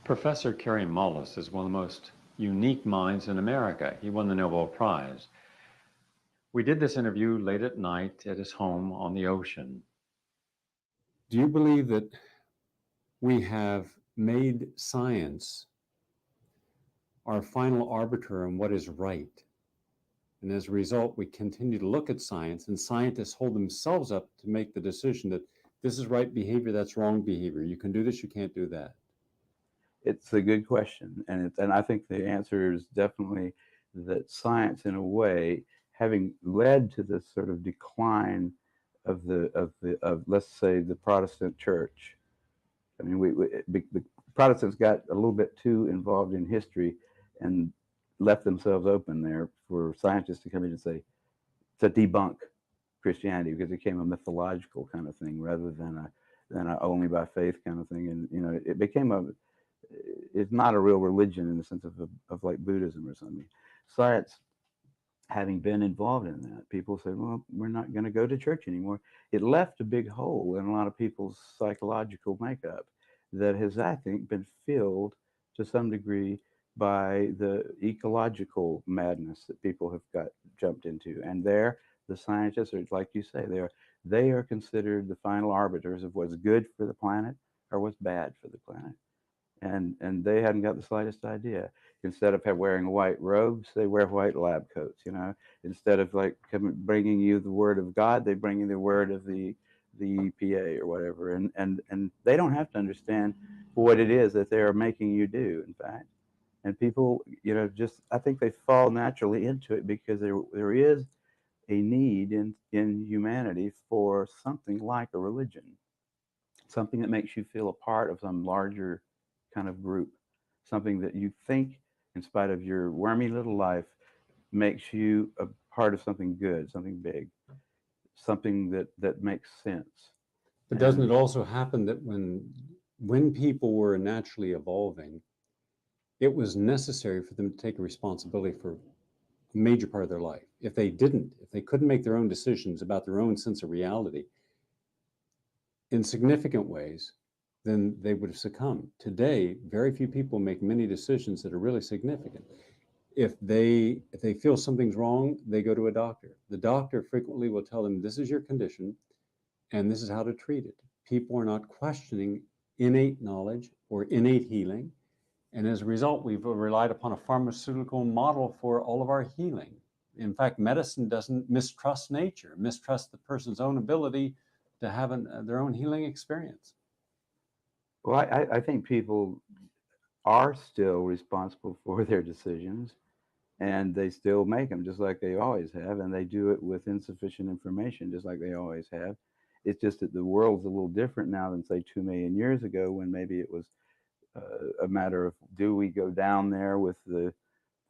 Professor Kary Mullis is one of the most unique minds in America. He won the Nobel Prize. We did this interview late at night at his home on the ocean. Do you believe that we have made science our final arbiter on what is right? And as a result, we continue to look at science, and scientists hold themselves up to make the decision that this is right behavior, that's wrong behavior. You can do this, you can't do that. It's a good question, and I think the answer is definitely that science, in a way, having led to this sort of decline of let's say the Protestant Church. I mean, the Protestants got a little bit too involved in history and left themselves open there for scientists to come in and say to debunk Christianity, because it became a mythological kind of thing rather than a only by faith kind of thing, and it became it's not a real religion in the sense of like Buddhism or something. Science, having been involved in that, people said, well, we're not going to go to church anymore. It left a big hole in a lot of people's psychological makeup that has, I think, been filled to some degree by the ecological madness that people have got jumped into. And there, the scientists are, like you say, they are considered the final arbiters of what's good for the planet or what's bad for the planet. And they hadn't got the slightest idea. Instead of wearing white robes, they wear white lab coats. Instead of like bringing you the word of God, they bring you the word of the EPA or whatever. And they don't have to understand what it is that they are making you do. In fact, and people, just I think they fall naturally into it because there is a need in humanity for something like a religion, something that makes you feel a part of some larger kind of group, something that you think, in spite of your wormy little life, makes you a part of something good, something big, something that makes sense. But doesn't it also happen that when people were naturally evolving, it was necessary for them to take a responsibility for a major part of their life? If they couldn't make their own decisions about their own sense of reality in significant ways, then they would have succumbed. Today, very few people make many decisions that are really significant. If they feel something's wrong, they go to a doctor. The doctor frequently will tell them, this is your condition, and this is how to treat it. People are not questioning innate knowledge or innate healing. And as a result, we've relied upon a pharmaceutical model for all of our healing. In fact, medicine doesn't mistrust nature, mistrust the person's own ability to have their own healing experience. Well, I think people are still responsible for their decisions, and they still make them just like they always have, and they do it with insufficient information just like they always have. It's just that the world's a little different now than, say, 2 million years ago, when maybe it was a matter of, do we go down there with the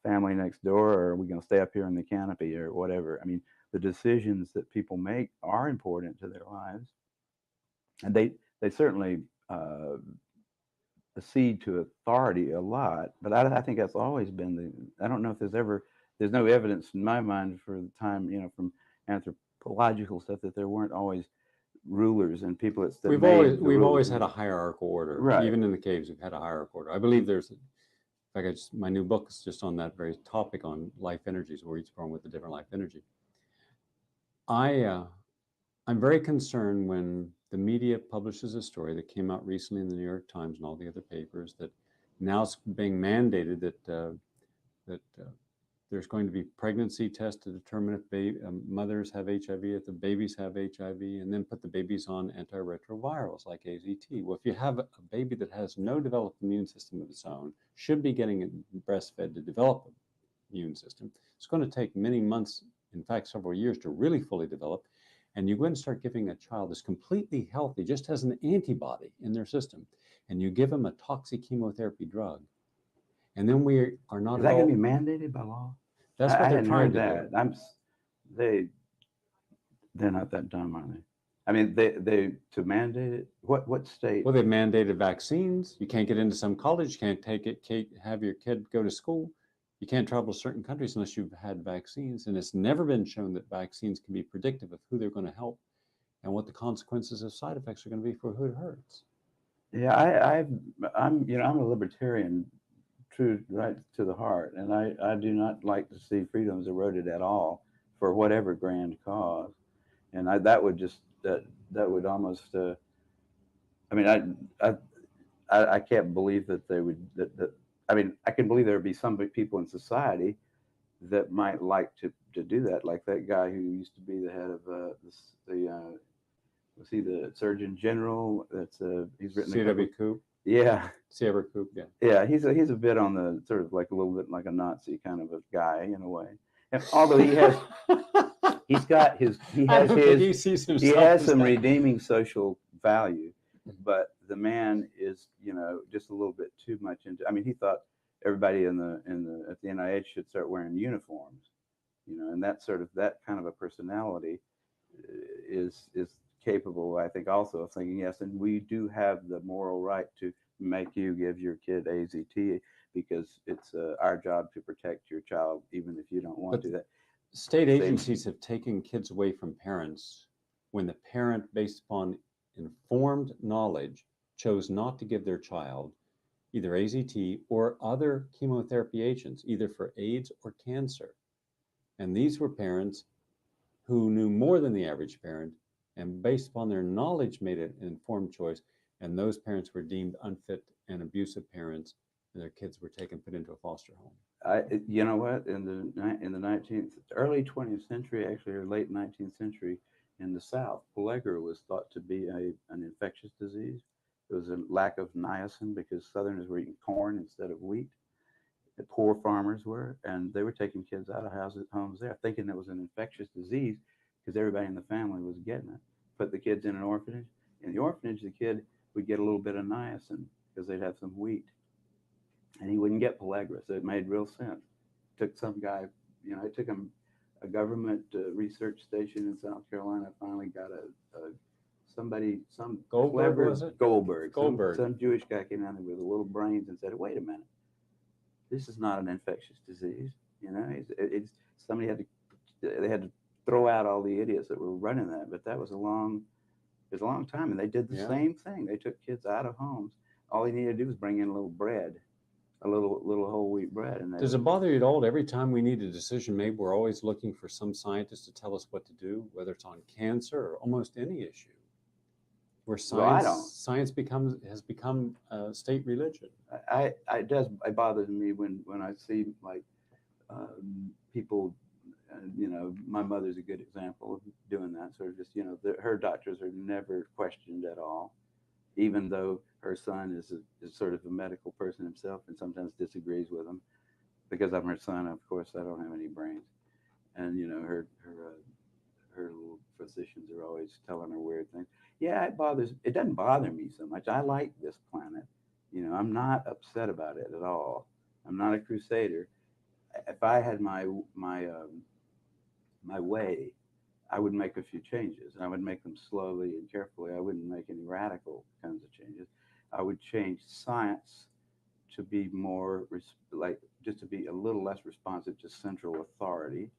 family next door, or are we going to stay up here in the canopy or whatever? I mean, the decisions that people make are important to their lives, and they certainly accede to authority a lot. But I think that's always been I don't know if there's no evidence in my mind for the time, from anthropological stuff, that there weren't always rulers and people that we've always had a hierarchical order. Right. Even in the caves, we've had a hierarchical order. I believe in fact, my new book is just on that very topic, on life energies, where each born with a different life energy. I'm very concerned when the media publishes a story that came out recently in the New York Times and all the other papers, that now it's being mandated that there's going to be pregnancy tests to determine if mothers have HIV, if the babies have HIV, and then put the babies on antiretrovirals like AZT. Well, if you have a baby that has no developed immune system of its own, should be getting breastfed to develop an immune system, it's going to take many months, in fact, several years, to really fully develop. And you go and start giving a child that's completely healthy, just has an antibody in their system, and you give them a toxic chemotherapy drug, and then we are not. Is that going to be mandated by law? That's what they're trying to do. They're not that dumb, are they? I mean, they to mandate it. What state? Well, they've mandated vaccines. You can't get into some college. You can't have your kid go to school. You can't travel to certain countries unless you've had vaccines. And it's never been shown that vaccines can be predictive of who they're going to help and what the consequences of side effects are going to be for who it hurts. Yeah, I'm a libertarian, true right to the heart, and I do not like to see freedoms eroded at all for whatever grand cause, and that would just that would almost I mean I can't believe that they would that I mean I can believe there would be some people in society that might like to do that, like that guy who used to be the head of was he the Surgeon General? That's he's written a couple. C.W. Coop, Yeah, C.W. Coop, yeah. yeah, he's a bit on the sort of like a little bit like a Nazi kind of a guy in a way. And although he has he's got his I don't think he sees he himself has as some that. redeeming social value, but the man is just a little bit too much into. I mean, he thought everybody at the NIH should start wearing uniforms, and that kind of a personality is capable, I think, also of thinking yes, and we do have the moral right to make you give your kid AZT because it's our job to protect your child, even if you don't want But to. That state same, agencies have taken kids away from parents when the parent, based upon informed knowledge, chose not to give their child either AZT or other chemotherapy agents, either for AIDS or cancer. And these were parents who knew more than the average parent and based upon their knowledge made an informed choice. And those parents were deemed unfit and abusive parents, and their kids were put into a foster home. you know what? In the 19th, early 20th century, actually, or late 19th century, in the South, pellagra was thought to be an infectious disease. There was a lack of niacin because Southerners were eating corn instead of wheat. The poor farmers were, and they were taking kids out of homes there, thinking it was an infectious disease because everybody in the family was getting it. Put the kids in an orphanage. In the orphanage, the kid would get a little bit of niacin because they'd have some wheat, and he wouldn't get pellagra. So it made real sense. Took some guy, it took him a government research station in South Carolina. Finally got some Goldberg, clever was it? Goldberg. Goldberg. Some Jewish guy came down there with a little brains and said, "Wait a minute, this is not an infectious disease." It's somebody they had to throw out all the idiots that were running that. But it was a long time, and they did the same thing. They took kids out of homes. All they needed to do was bring in a little bread, a little whole wheat bread. And does it bother you at all? Every time we need a decision made, we're always looking for some scientist to tell us what to do, whether it's on cancer or almost any issue, where science has become a state religion. It bothers me when I see like people. My mother's a good example of doing that. Sort of just her doctors are never questioned at all, even though her son is sort of a medical person himself and sometimes disagrees with him. Because I'm her son, of course, I don't have any brains, and her little physicians are always telling her weird things. Yeah, it doesn't bother me so much. I like this planet. I'm not upset about it at all. I'm not a crusader. If I had my way, I would make a few changes, and I would make them slowly and carefully. I wouldn't make any radical kinds of changes. I would change science to be more just to be a little less responsive to central authority.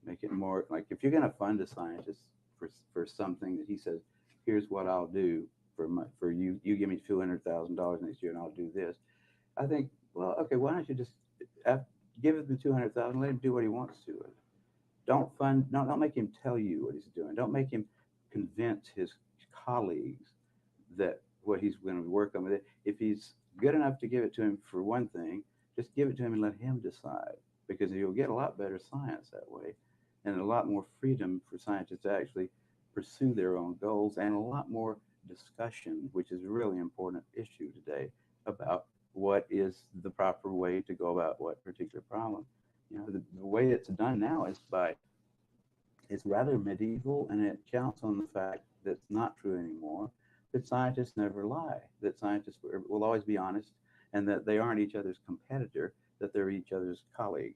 Make it more like if you're going to fund a scientist for something that he says, here's what I'll do for you. You give me $200,000 next year, and I'll do this. I think, well, okay, why don't you just give him the $200,000, let him do what he wants to it. Don't make him tell you what he's doing. Don't make him convince his colleagues that what he's going to work on with it. If he's good enough to give it to him for one thing, just give it to him and let him decide, because you'll get a lot better science that way, and a lot more freedom for scientists to actually pursue their own goals, and a lot more discussion, which is a really important issue today, about what is the proper way to go about what particular problem. The way it's done now it's rather medieval, and it counts on the fact that it's not true anymore, that scientists never lie, that scientists will always be honest, and that they aren't each other's competitor, that they're each other's colleague.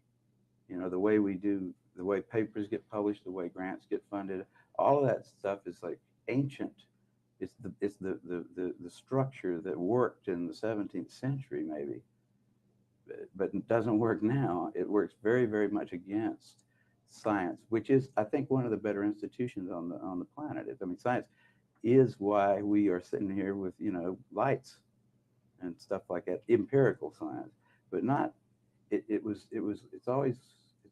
The way papers get published, the way grants get funded, all of that stuff is like ancient. It's the structure that worked in the 17th century maybe, but it doesn't work now. It works very, very much against science, which is, I think, one of the better institutions on the planet. I mean, science, is why we are sitting here with, you know, lights and stuff like that, empirical science, but not, it's always,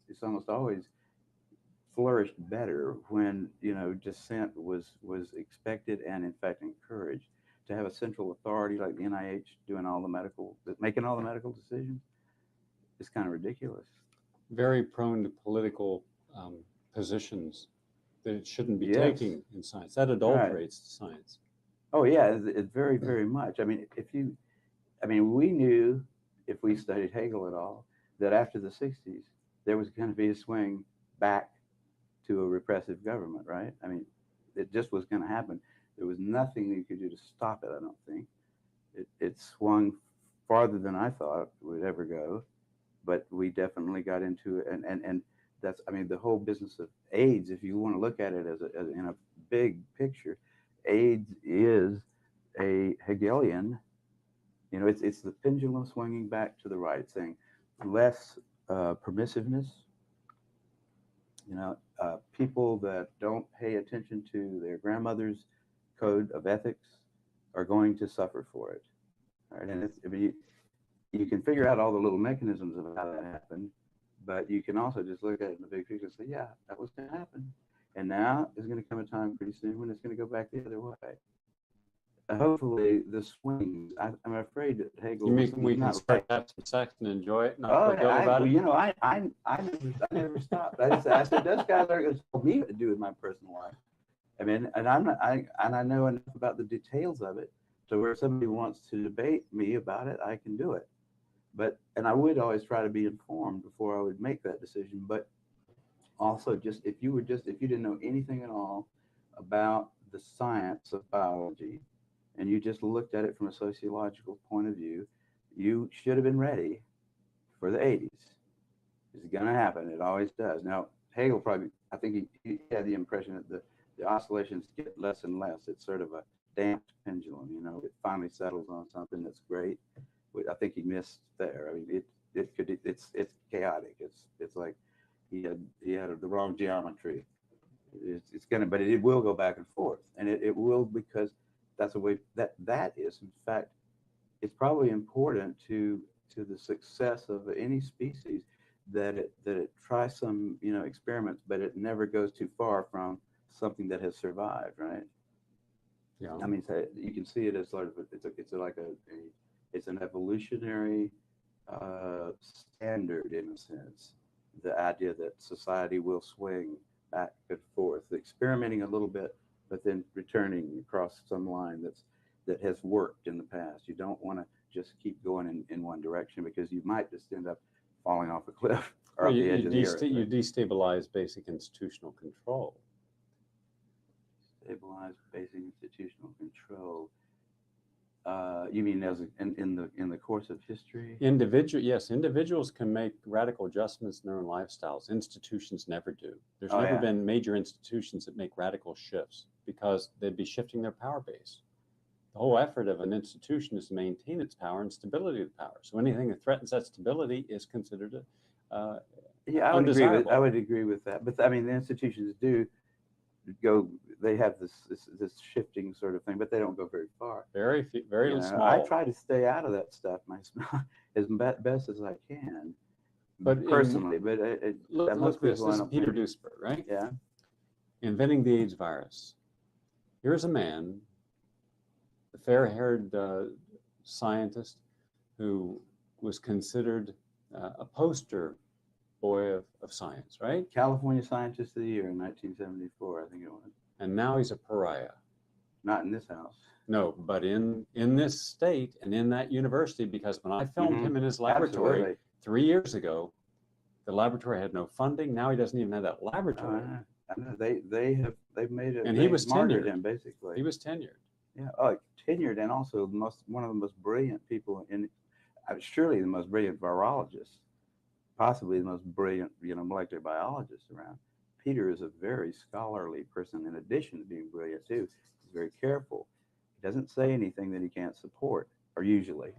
it's almost always flourished better when, you know, dissent was expected and in fact encouraged. To have a central authority like the NIH doing all the medical, making all the medical decisions is kind of ridiculous. Very prone to political positions that it shouldn't be Yes. taking in science. That adulterates science. Oh yeah, it's very, very much. I mean, we knew, if we studied Hegel at all, that after the 60s, there was going to be a swing back to a repressive government, right? I mean, it just was going to happen. There was nothing that you could do to stop it, I don't think. It swung farther than I thought it would ever go, but we definitely got into it. And that's, I mean, the whole business of AIDS, if you want to look at it as in a big picture, AIDS is a Hegelian, you know, it's the pendulum swinging back to the right, saying less permissiveness. You know, people that don't pay attention to their grandmother's code of ethics are going to suffer for it. Right? And it's, I mean, you can figure out all the little mechanisms of how that happened, but you can also just look at it in the big picture and say, yeah, that was going to happen. And now there's going to come a time pretty soon when it's going to go back the other way. Hopefully, the swings. I'm afraid that Hegel. You mean we can not start right. that for a second and enjoy it? Not Oh, feel guilty about it? you know, I never stopped. I said, those guys are going to tell me what to do with my personal life. I mean, and I know enough about the details of it, so where somebody wants to debate me about it, I can do it. But, and I would always try to be informed before I would make that decision. But also, just if you didn't know anything at all about the science of biology, and you just looked at it from a sociological point of view, you should have been ready for the 80s. It's going to happen. It always does. Now, Hegel probably, I think he had the impression that the oscillations get less and less. It's sort of a damped pendulum, you know. It finally settles on something that's great. I think he missed there. I mean, it's chaotic. It's like he had the wrong geometry. It's gonna, but it will go back and forth, and it will, because that's the way that is. In fact, it's probably important to the success of any species that it tries some, you know, experiments, but it never goes too far from something that has survived, right? Yeah. I mean, so you can see it as sort of it's an evolutionary standard in a sense. The idea that society will swing back and forth, experimenting a little bit, but then returning across some line that has worked in the past. You don't want to just keep going in one direction, because you might just end up falling off a cliff or off the edge of the earth. You destabilize basic institutional control. Stabilize basic institutional control. You mean as in the course of history? Individuals can make radical adjustments in their own lifestyles. Institutions never do. There's never been major institutions that make radical shifts, because they'd be shifting their power base. The whole effort of an institution is to maintain its power and stability of the power. So anything that threatens that stability is considered undesirable. I would agree with that. But I mean, the institutions do go. They have this shifting sort of thing, but they don't go very far. Very small. I try to stay out of that stuff as best as I can. But personally, look this is Peter Duesberg, right? Yeah. Inventing the AIDS virus. Here's a man, the fair-haired scientist, who was considered a poster boy of science, right? California Scientist of the Year in 1974, I think it was. And now he's a pariah. Not in this house. No, but in this state and in that university, because when I filmed him in his laboratory 3 years ago, the laboratory had no funding. Now he doesn't even have that laboratory. I know. They've made it. And he was tenured. Him, basically. He was tenured. Yeah. Oh, tenured, and also one of the most brilliant people surely the most brilliant virologist, possibly the most brilliant, you know, molecular biologist around. Peter is a very scholarly person, in addition to being brilliant too. He's very careful. He doesn't say anything that he can't support, or usually.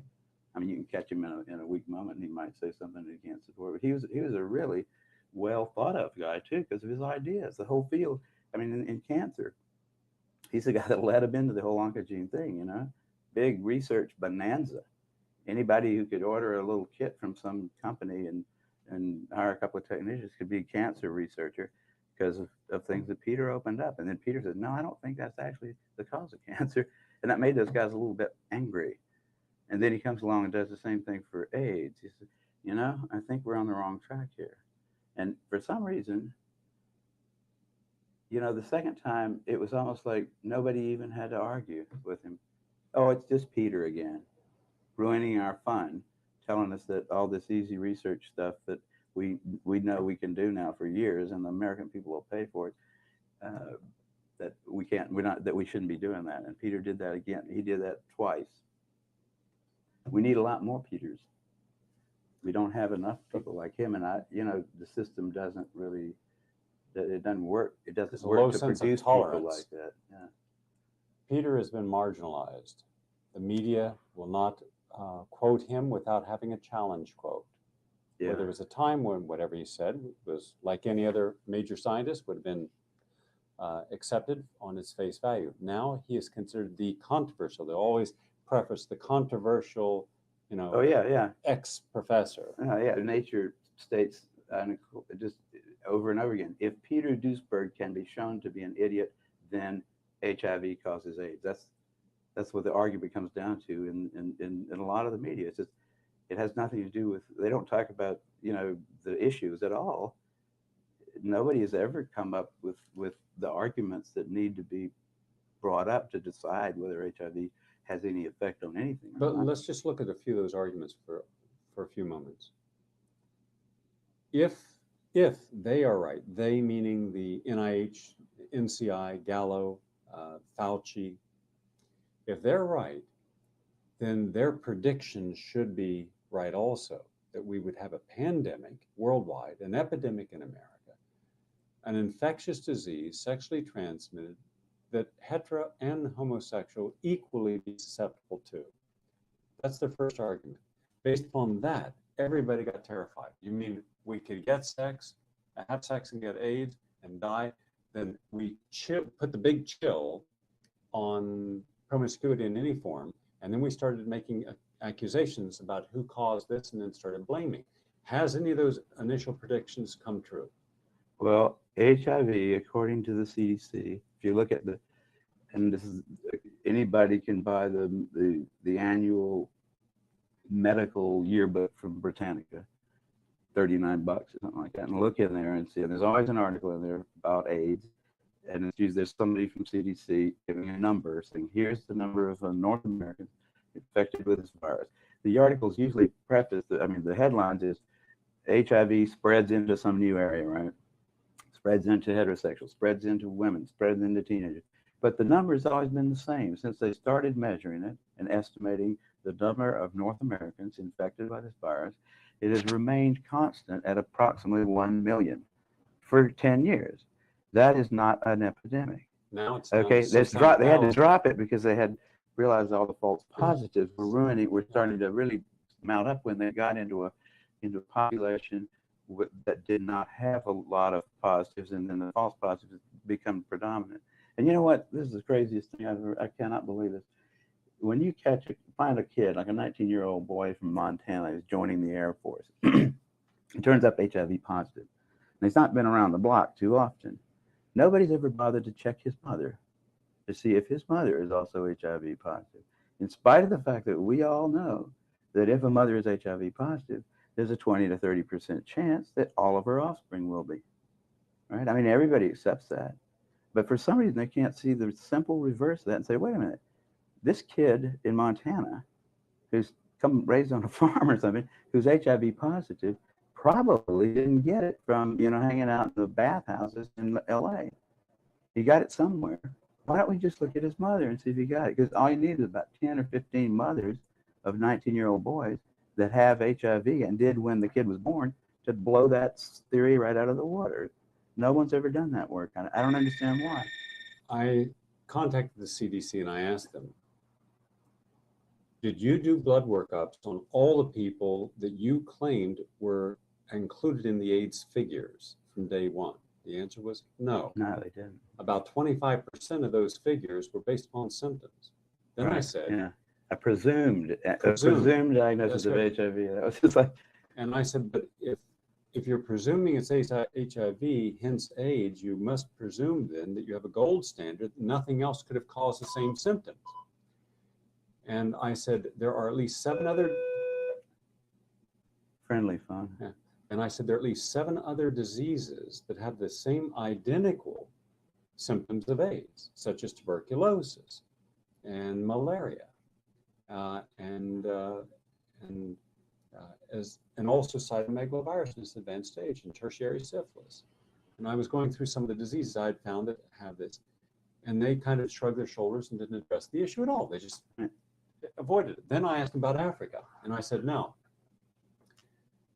I mean, you can catch him in a weak moment, and he might say something that he can't support. But he was a really well thought of guy too, because of his ideas. The whole field. I mean, in cancer, He's the guy that led him into the whole oncogene thing, you know, big research bonanza. Anybody who could order a little kit from some company and hire a couple of technicians could be a cancer researcher because of things that Peter opened up. And then Peter said, no, I don't think that's actually the cause of cancer. And that made those guys a little bit angry. And then he comes along and does the same thing for AIDS. He said, you know, I think we're on the wrong track here. And for some reason, you know, the second time, it was almost like nobody even had to argue with him. Oh, it's just Peter again, ruining our fun, telling us that all this easy research stuff that we know we can do now for years, and the American people will pay for it. That we shouldn't be doing that. And Peter did that again. He did that twice. We need a lot more Peters. We don't have enough people like him, and the system doesn't really. It doesn't work. It doesn't work to produce people like that. Yeah. Peter has been marginalized. The media will not quote him without having a challenge quote. Yeah. Where there was a time when whatever he said was like any other major scientist would have been accepted on its face value. Now he is considered the controversial. They always preface the controversial, you know. Oh yeah. Ex-professor. Yeah. Nature states just over and over again, if Peter Duesberg can be shown to be an idiot, then HIV causes AIDS. That's what the argument comes down to in a lot of the media. It's just, it has nothing to do with, they don't talk about, the issues at all. Nobody has ever come up with the arguments that need to be brought up to decide whether HIV has any effect on anything. But let's just look at a few of those arguments for a few moments. If they are right, they meaning the NIH, NCI, Gallo, Fauci, if they're right, then their predictions should be right also, that we would have a pandemic worldwide, an epidemic in America, an infectious disease, sexually transmitted, that hetero and homosexual equally be susceptible to. That's their first argument. Based upon that, everybody got terrified. You mean we could get sex, have sex and get AIDS and die? Then we put the big chill on promiscuity in any form, and then we started making accusations about who caused this and then started blaming. Has any of those initial predictions come true? Well, HIV, according to the CDC, if you look at and this is, anybody can buy the annual medical yearbook from Britannica, $39 or something like that, and look in there and see. And there's always an article in there about AIDS, and it's usually there's somebody from CDC giving a number, saying here's the number of North Americans infected with this virus. The article's usually prefaced. The headlines is HIV spreads into some new area, right? Spreads into heterosexuals, spreads into women, spreads into teenagers. But the number has always been the same since they started measuring it and estimating the number of North Americans infected by this virus. It has remained constant at approximately 1 million for 10 years. That is not an epidemic. Now it's okay. They had to drop it because they had realized all the false positives were starting to really mount up when they got into a population that did not have a lot of positives, and then the false positives become predominant. And you know what? This is the craziest thing I cannot believe this. When you find a kid, like a 19-year-old boy from Montana who's joining the Air Force, he turns up HIV positive, and he's not been around the block too often. Nobody's ever bothered to check his mother to see if his mother is also HIV positive, in spite of the fact that we all know that if a mother is HIV positive, there's a 20 to 30% chance that all of her offspring will be. Right? Everybody accepts that. But for some reason, they can't see the simple reverse of that and say, wait a minute, this kid in Montana who's raised on a farm or something, who's HIV positive, probably didn't get it from, hanging out in the bathhouses in LA. He got it somewhere. Why don't we just look at his mother and see if he got it? Because all you need is about 10 or 15 mothers of 19-year-old boys that have HIV and did when the kid was born to blow that theory right out of the water. No one's ever done that work. I don't understand why. I contacted the CDC and I asked them, did you do blood workups on all the people that you claimed were included in the AIDS figures from day one? The answer was no. No, they didn't. About 25% of those figures were based upon symptoms. Then I Right, said, yeah. A presumed Presumed. diagnosis That's of right. HIV. That was just like, and I said, but if you're presuming it's HIV, hence AIDS, you must presume then that you have a gold standard. Nothing else could have caused the same symptoms. And I said, there are at least 7 other, friendly phone. and I said, there are at least 7 other diseases that have the same identical symptoms of AIDS, such as tuberculosis and malaria, and also cytomegalovirus in its advanced stage and tertiary syphilis. And I was going through some of the diseases I had found that have this, and they kind of shrugged their shoulders and didn't address the issue at all. They just avoided it. Then I asked them about Africa, and I said, no.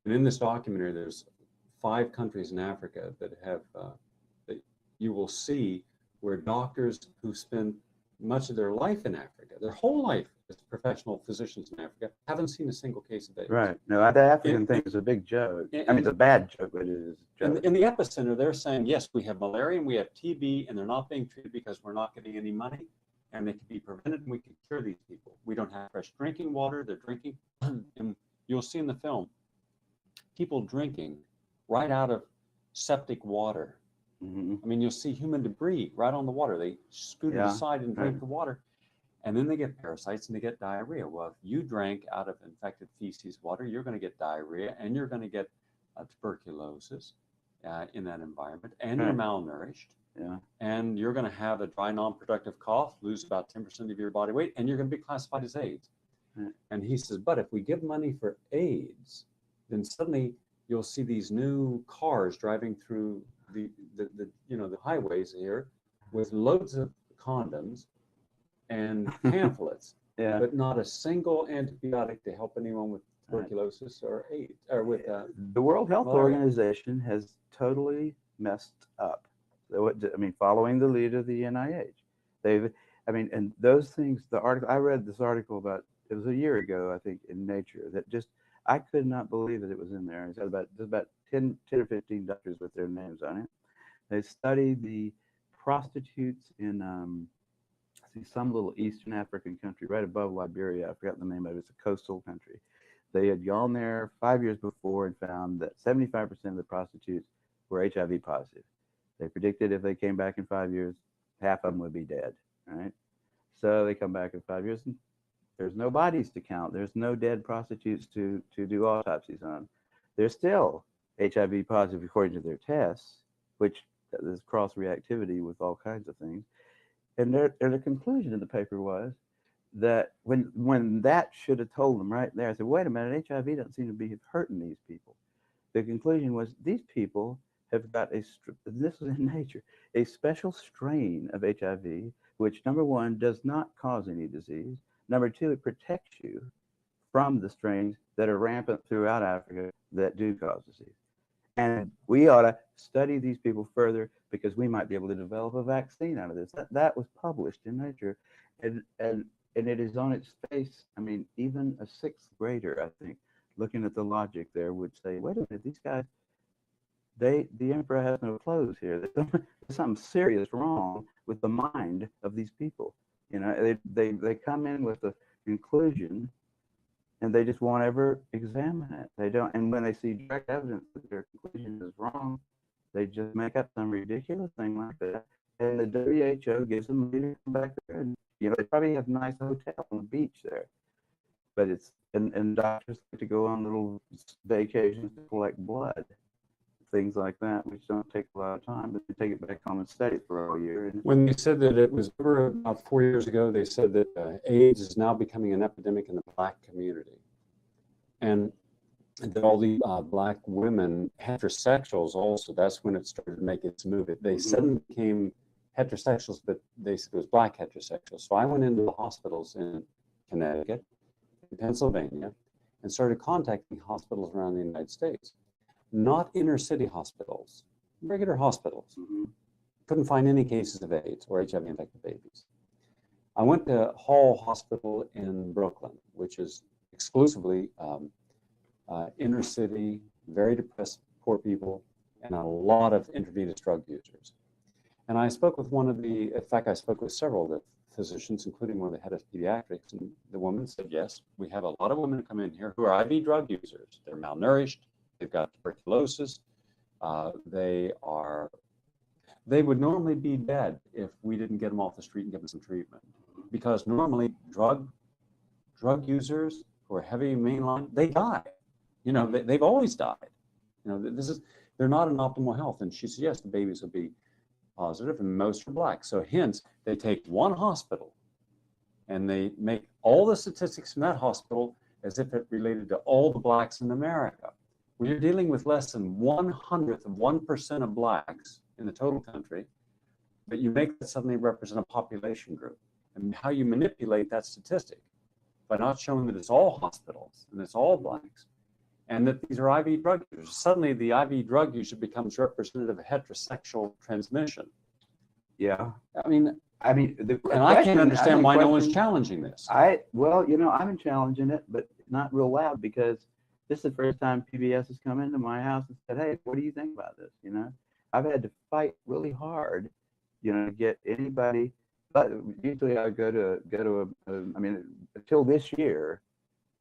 And in this documentary, there's 5 countries in Africa that have, that you will see where doctors who spend much of their life in Africa, their whole life as professional physicians in Africa, haven't seen a single case of AIDS. Right. No, the African thing is a big joke. I mean, it's a bad joke, but it is a joke. In the epicenter, they're saying, yes, we have malaria and we have TB, and they're not being treated because we're not getting any money, and they can be prevented, and we can cure these people. We don't have fresh drinking water. They're drinking, and you'll see in the film, people drinking right out of septic water. Mm-hmm. I mean, you'll see human debris right on the water. They scoot it aside and drink the water, and then they get parasites and they get diarrhea. Well, if you drank out of infected feces water, you're going to get diarrhea, and you're going to get tuberculosis in that environment, and you're malnourished. Yeah. And you're going to have a dry, non-productive cough, lose about 10% of your body weight, and you're going to be classified as AIDS. Right. And he says, but if we give money for AIDS, then suddenly you'll see these new cars driving through the highways here with loads of condoms and pamphlets, but not a single antibiotic to help anyone with tuberculosis or AIDS or with the World Health malaria. Organization has totally messed up. I mean, following the lead of the NIH, and those things. The article I read, this article about, it was a year ago, I think, in Nature, that just, I could not believe that it was in there. It's about 10 or 15 doctors with their names on it. They studied the prostitutes in some little Eastern African country right above Liberia. I forgot the name of it. It's a coastal country. They had gone there 5 years before and found that 75% of the prostitutes were HIV positive. They predicted if they came back in 5 years, half of them would be dead. Right? So they come back in 5 years, and there's no bodies to count. There's no dead prostitutes to do autopsies on. They're still HIV positive according to their tests, which there's cross reactivity with all kinds of things. And their conclusion in the paper was that when that should have told them right there, I said, wait a minute, HIV doesn't seem to be hurting these people. The conclusion was these people have got this is in Nature, a special strain of HIV, which number 1 does not cause any disease. Number 2, it protects you from the strains that are rampant throughout Africa that do cause disease. And we ought to study these people further because we might be able to develop a vaccine out of this. That was published in Nature, and it is on its face. I mean, even a 6th grader, I think, looking at the logic there, would say, wait a minute, these guys, the emperor has no clothes here. There's something serious wrong with the mind of these people. You know, they come in with a conclusion, and they just won't ever examine it. They don't, and when they see direct evidence that their conclusion is wrong, they just make up some ridiculous thing like that. And the WHO gives them money to come back there, and they probably have a nice hotel on the beach there. But it's and doctors like to go on little vacations to collect blood, things like that, which don't take a lot of time, but they take it back home and study it for a year. When they said that it was over about 4 years ago, they said that AIDS is now becoming an epidemic in the Black community. And that all the Black women, heterosexuals also, that's when it started to make its move. They suddenly became heterosexuals, but they said it was Black heterosexuals. So I went into the hospitals in Connecticut, in Pennsylvania, and started contacting hospitals around the United States. Not inner city hospitals, regular hospitals. Couldn't find any cases of AIDS or HIV-infected babies. I went to Hall Hospital in Brooklyn, which is exclusively inner city, very depressed, poor people and a lot of intravenous drug users. And I spoke with in fact, I spoke with several of the physicians, including one of the head of pediatrics, and the woman said, yes, we have a lot of women come in here who are IV drug users. They're malnourished, they've got tuberculosis, they would normally be dead if we didn't get them off the street and give them some treatment. Because normally drug users who are heavy mainline, they die. You know, they've always died. You know, they're not in optimal health. And she said, yes, the babies will be positive and most are black. So hence, they take one hospital and they make all the statistics from that hospital as if it related to all the blacks in America. When you're dealing with less than 1/100th of 1% of blacks in the total country, but you make that suddenly represent a population group. And how you manipulate that statistic by not showing that it's all hospitals and it's all blacks, and that these are IV drug users. Suddenly the IV drug user becomes representative of heterosexual transmission. Yeah. I mean, and I can't understand why no one's challenging this. Well, you know, I've been challenging it, but not real loud, because this is the first time PBS has come into my house and said, hey, what do you think about this? You know, I've had to fight really hard, you know, to get anybody. But usually I go to I mean, until this year,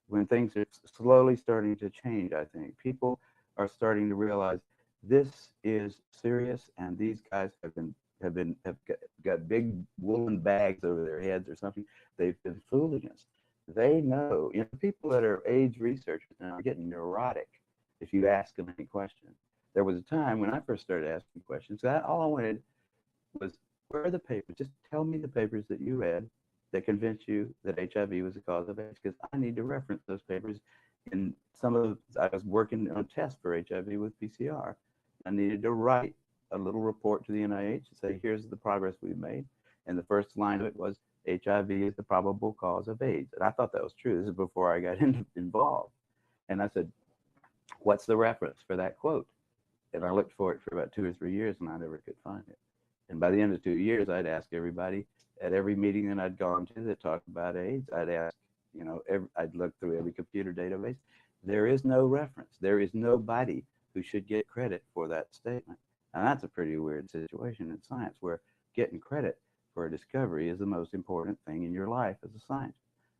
when things are slowly starting to change, I think people are starting to realize this is serious, and these guys have got big woolen bags over their heads or something. They've been fooling us. They know, you know, people that are AIDS researchers now are getting neurotic if you ask them any questions. There was a time when I first started asking questions, all I wanted was, where are the papers? Just tell me the papers that you read that convinced you that HIV was the cause of AIDS, because I need to reference those papers. In I was working on a test for HIV with PCR. I needed to write a little report to the NIH and say, here's the progress we've made. And the first line of it was, HIV is the probable cause of AIDS. And I thought that was true. This is before I got involved. And I said, what's the reference for that quote? And I looked for it for about 2 or 3 years, and I never could find it. And by the end of 2 years, I'd ask everybody at every meeting that I'd gone to that talked about AIDS. I'd ask, you know, I'd look through every computer database. There is no reference. There is nobody who should get credit for that statement. And that's a pretty weird situation in science, where getting credit for a discovery is the most important thing in your life as a scientist.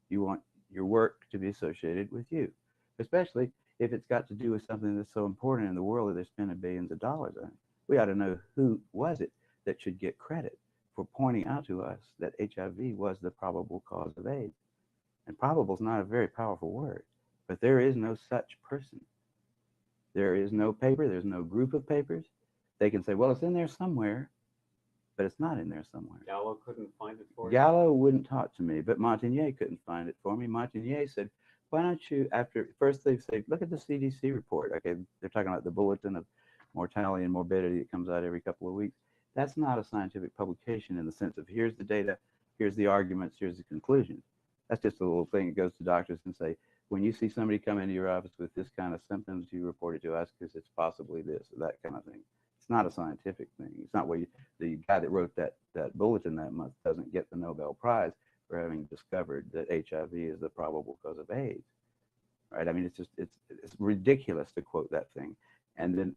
You want your work to be associated with you, especially if it's got to do with something that's so important in the world that they're spending billions of dollars on it. We ought to know who was it that should get credit for pointing out to us that HIV was the probable cause of AIDS. And probable is not a very powerful word, but there is no such person. There is no paper, there's no group of papers. They can say, well, it's in there somewhere, but it's not in there somewhere. Gallo couldn't find it for you? Gallo wouldn't talk to me, but Montagnier couldn't find it for me. Montagnier said, why don't you, first they say, look at the CDC report. Okay, they're talking about the bulletin of mortality and morbidity that comes out every couple of weeks. That's not a scientific publication in the sense of, here's the data, here's the arguments, here's the conclusions. That's just a little thing that goes to doctors and say, when you see somebody come into your office with this kind of symptoms, you report it to us because it's possibly this or that kind of thing. It's not a scientific thing. It's not where the guy that wrote that bulletin that month doesn't get the Nobel Prize for having discovered that HIV is the probable cause of AIDS, right? I mean, it's ridiculous to quote that thing. And then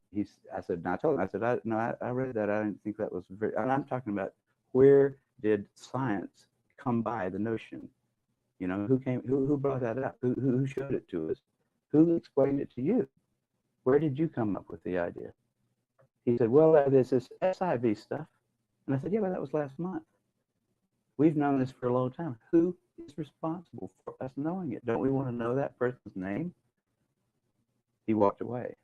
I told him, I read that. I didn't think that was very, and I'm talking about, where did science come by the notion? You know, who brought that up? Who showed it to us? Who explained it to you? Where did you come up with the idea? He said, well, there's this SIV stuff. And I said, yeah, but that was last month. We've known this for a long time. Who is responsible for us knowing it? Don't we want to know that person's name? He walked away.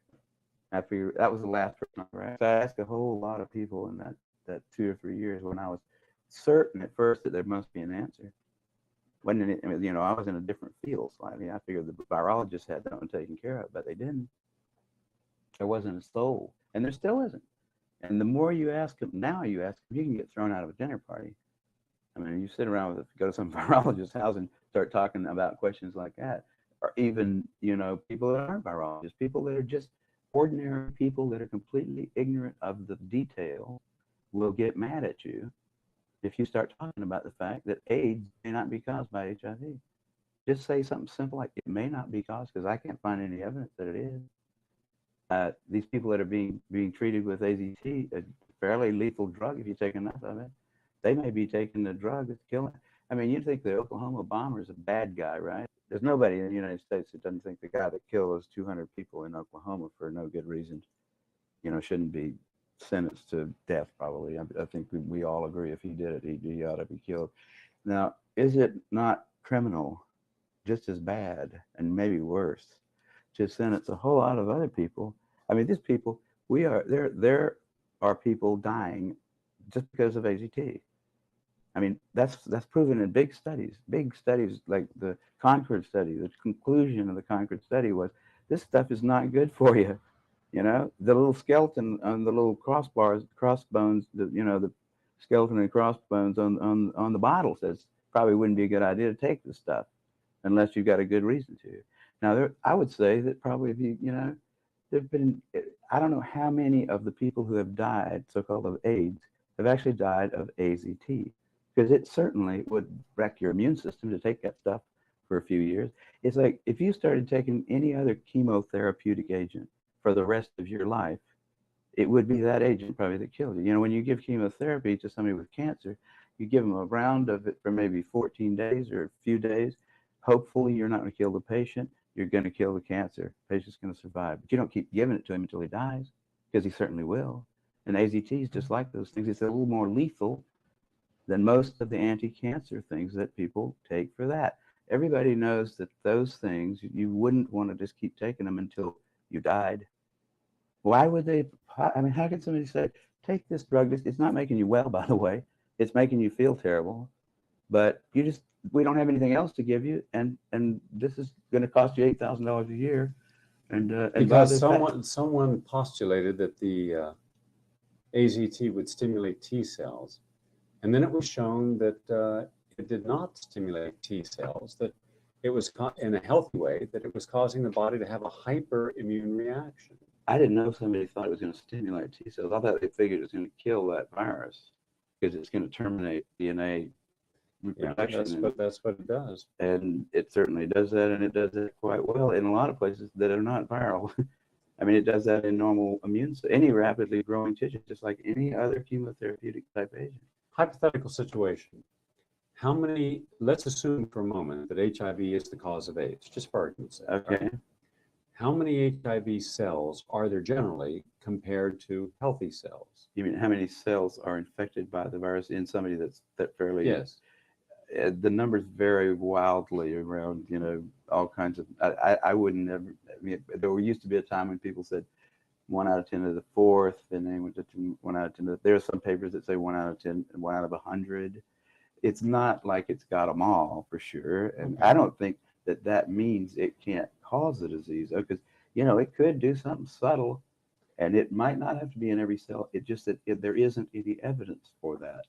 That was the last person I asked. I asked a whole lot of people in that 2 or 3 years when I was certain at first that there must be an answer. When you know, I was in a different field. So I mean, I figured the virologists had that one taken care of, but they didn't. There wasn't a soul, and there still isn't. And the more you ask them, you can get thrown out of a dinner party. I mean, you sit around go to some virologist's house and start talking about questions like that, or even, you know, people that aren't virologists, people that are just ordinary people that are completely ignorant of the detail will get mad at you if you start talking about the fact that AIDS may not be caused by HIV. Just say something simple like, it may not be caused, because I can't find any evidence that it is. These people that are being treated with AZT, a fairly lethal drug if you take enough of it, they may be taking the drug that's killing. I mean, you'd think the Oklahoma bomber is a bad guy, right? There's nobody in the United States that doesn't think the guy that killed those 200 people in Oklahoma for no good reason, shouldn't be sentenced to death, probably. I think we all agree if he did it, he ought to be killed. Now, is it not criminal, just as bad, and maybe worse, to sentence a whole lot of other people? I mean, these people, there are people dying just because of AZT. I mean, that's proven in big studies like the Concord study. The conclusion of the Concord study was this stuff is not good for you. The little skeleton on the little crossbones, the skeleton and crossbones on the bottle says probably wouldn't be a good idea to take this stuff unless you've got a good reason to. Now, I would say that probably if there've been, I don't know how many of the people who have died, so-called of AIDS, have actually died of AZT. Because it certainly would wreck your immune system to take that stuff for a few years. It's like if you started taking any other chemotherapeutic agent for the rest of your life, it would be that agent probably that killed you. When you give chemotherapy to somebody with cancer, you give them a round of it for maybe 14 days or a few days. Hopefully, you're not going to kill the patient. You're going to kill the cancer. The patient's going to survive. But you don't keep giving it to him until he dies, because he certainly will. And AZT is just like those things. It's a little more lethal than most of the anti-cancer things that people take for that. Everybody knows that those things, you wouldn't want to just keep taking them until you died. Why would they? I mean, how can somebody say, take this drug? It's not making you well, by the way. It's making you feel terrible. But we don't have anything else to give you, and this is going to cost you $8,000 a year. And because someone postulated that the AZT would stimulate T cells. And then it was shown that it did not stimulate T cells, that it was in a healthy way, that it was causing the body to have a hyperimmune reaction. I didn't know somebody thought it was going to stimulate T cells. I thought they figured it was going to kill that virus because it's going to terminate DNA reproduction. Yeah, that's what it does. And it certainly does that, and it does it quite well in a lot of places that are not viral. I mean, it does that in normal any rapidly growing tissue, just like any other chemotherapeutic type agent. Hypothetical situation. Let's assume for a moment that HIV is the cause of AIDS, just for argument's sake. Okay. Right? How many HIV cells are there generally compared to healthy cells? You mean how many cells are infected by the virus in somebody that fairly? Yes. The numbers vary wildly around, all kinds of. I wouldn't ever. I mean, there used to be a time when people said 1 out of 10 to the fourth, and then went to 1 out of 10. There are some papers that say 1 out of 10, 1 out of 100. It's not like it's got them all for sure, and I don't think that means it can't cause the disease, because it could do something subtle, and it might not have to be in every cell. It's just that there isn't any evidence for that.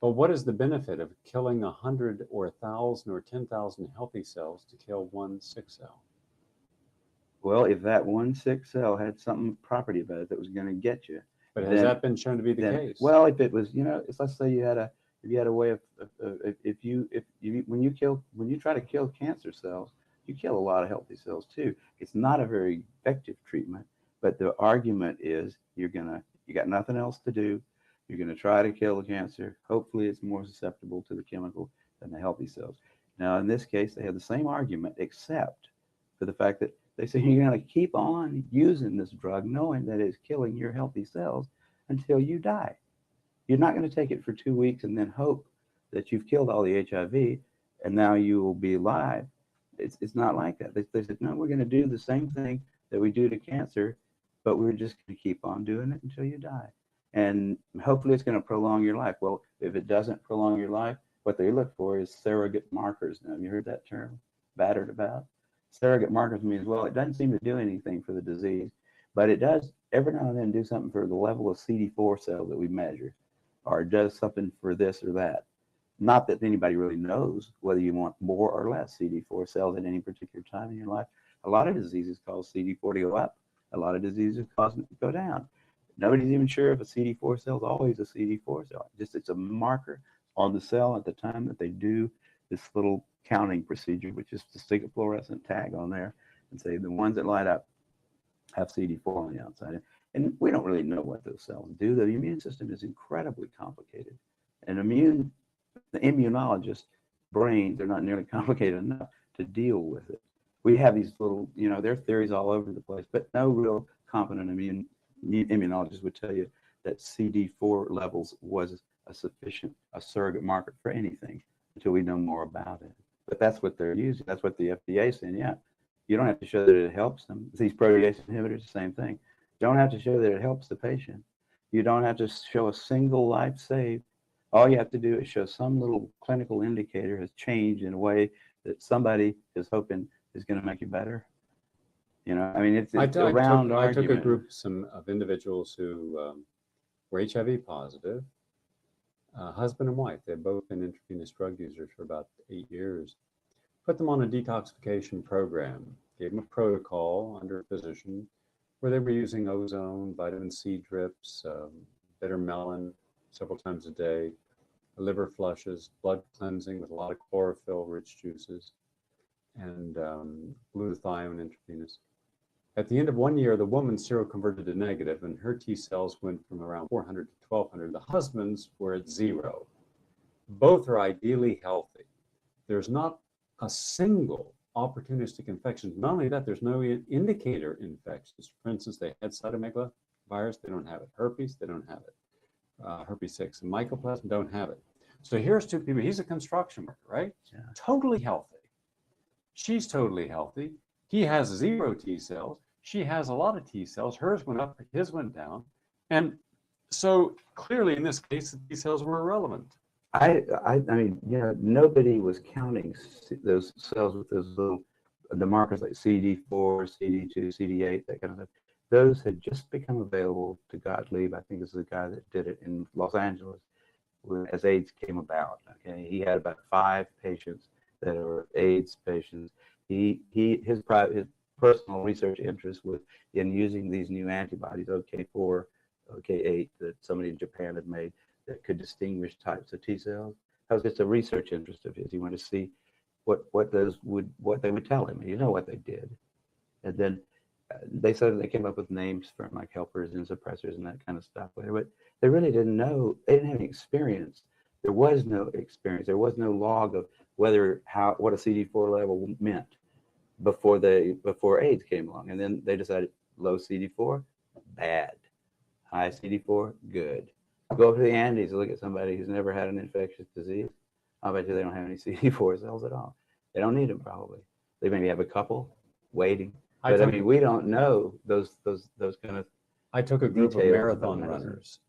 But what is the benefit of killing 100 or 1,000 or 10,000 healthy cells to kill one sick cell? Well, if that one sick cell had some property about it that was going to get you. But has that been shown to be the case? Well, if it was, let's say you had a way of, when you try to kill cancer cells, you kill a lot of healthy cells too. It's not a very effective treatment, but the argument is you got nothing else to do. You're going to try to kill the cancer. Hopefully it's more susceptible to the chemical than the healthy cells. Now, in this case, they have the same argument, except for the fact that they say you're going to keep on using this drug knowing that it's killing your healthy cells until you die. You're not going to take it for 2 weeks and then hope that you've killed all the HIV and now you will be alive. It's not like that. They said, no, we're going to do the same thing that we do to cancer, but we're just going to keep on doing it until you die. And hopefully it's going to prolong your life. Well, if it doesn't prolong your life, what they look for is surrogate markers. Now, have you heard that term battered about? Surrogate markers means, well, it doesn't seem to do anything for the disease, but it does every now and then do something for the level of CD4 cells that we measure, or it does something for this or that. Not that anybody really knows whether you want more or less CD4 cells at any particular time in your life. A lot of diseases cause CD4 to go up. A lot of diseases cause it to go down. Nobody's even sure if a CD4 cell is always a CD4 cell. It's a marker on the cell at the time that they do this little counting procedure, which is to stick a fluorescent tag on there and say the ones that light up have CD4 on the outside. And we don't really know what those cells do. The immune system is incredibly complicated. And the immunologist brains are not nearly complicated enough to deal with it. We have these little, there are theories all over the place, but no real competent immunologist would tell you that CD4 levels was a surrogate marker for anything until we know more about it. But that's what they're using. That's what the FDA is saying. Yeah, you don't have to show that it helps them. These protease inhibitors, the same thing. You don't have to show that it helps the patient. You don't have to show a single life saved. All you have to do is show some little clinical indicator has changed in a way that somebody is hoping is going to make you better. I mean, it's a round argument. I took a group of individuals who were HIV positive, husband and wife. They've both been intravenous drug users for about 8 years. Put them on a detoxification program, gave them a protocol under a physician where they were using ozone, vitamin C drips, bitter melon several times a day, liver flushes, blood cleansing with a lot of chlorophyll-rich juices, and glutathione intravenous. At the end of 1 year, the woman seroconverted to negative, and her T cells went from around 400 to 1,200. The husband's were at 0. Both are ideally healthy. There's not a single opportunistic infection. Not only that, there's no indicator infections. For instance, they had cytomegalovirus, they don't have it. Herpes, they don't have it. Herpes 6 and mycoplasma don't have it. So here's two people. He's a construction worker, right? Yeah. Totally healthy. She's totally healthy. He has 0 T cells. She has a lot of T cells. Hers went up, his went down. And so clearly in this case, the T cells were irrelevant. I mean, nobody was counting those cells with those the markers like CD4, CD2, CD8, that kind of stuff. Those had just become available to Gottlieb. I think is the guy that did it in Los Angeles as AIDS came about. Okay, he had about 5 patients that were AIDS patients. His personal research interest was in using these new antibodies, OK4, OK8, that somebody in Japan had made that could distinguish types of T cells. That was just a research interest of his. He wanted to see what they would tell him. You know what they did, and then they came up with names for like helpers and suppressors and that kind of stuff. But they really didn't know. They didn't have any experience. There was no experience. There was no log of what a CD4 level meant before AIDS came along. And then they decided low CD4, bad. High CD4, good. Go up to the Andes and look at somebody who's never had an infectious disease. I'll bet you they don't have any CD4 cells at all. They don't need them probably. They maybe have a couple waiting. But I mean, we don't know those kind of. I took a group of marathon runners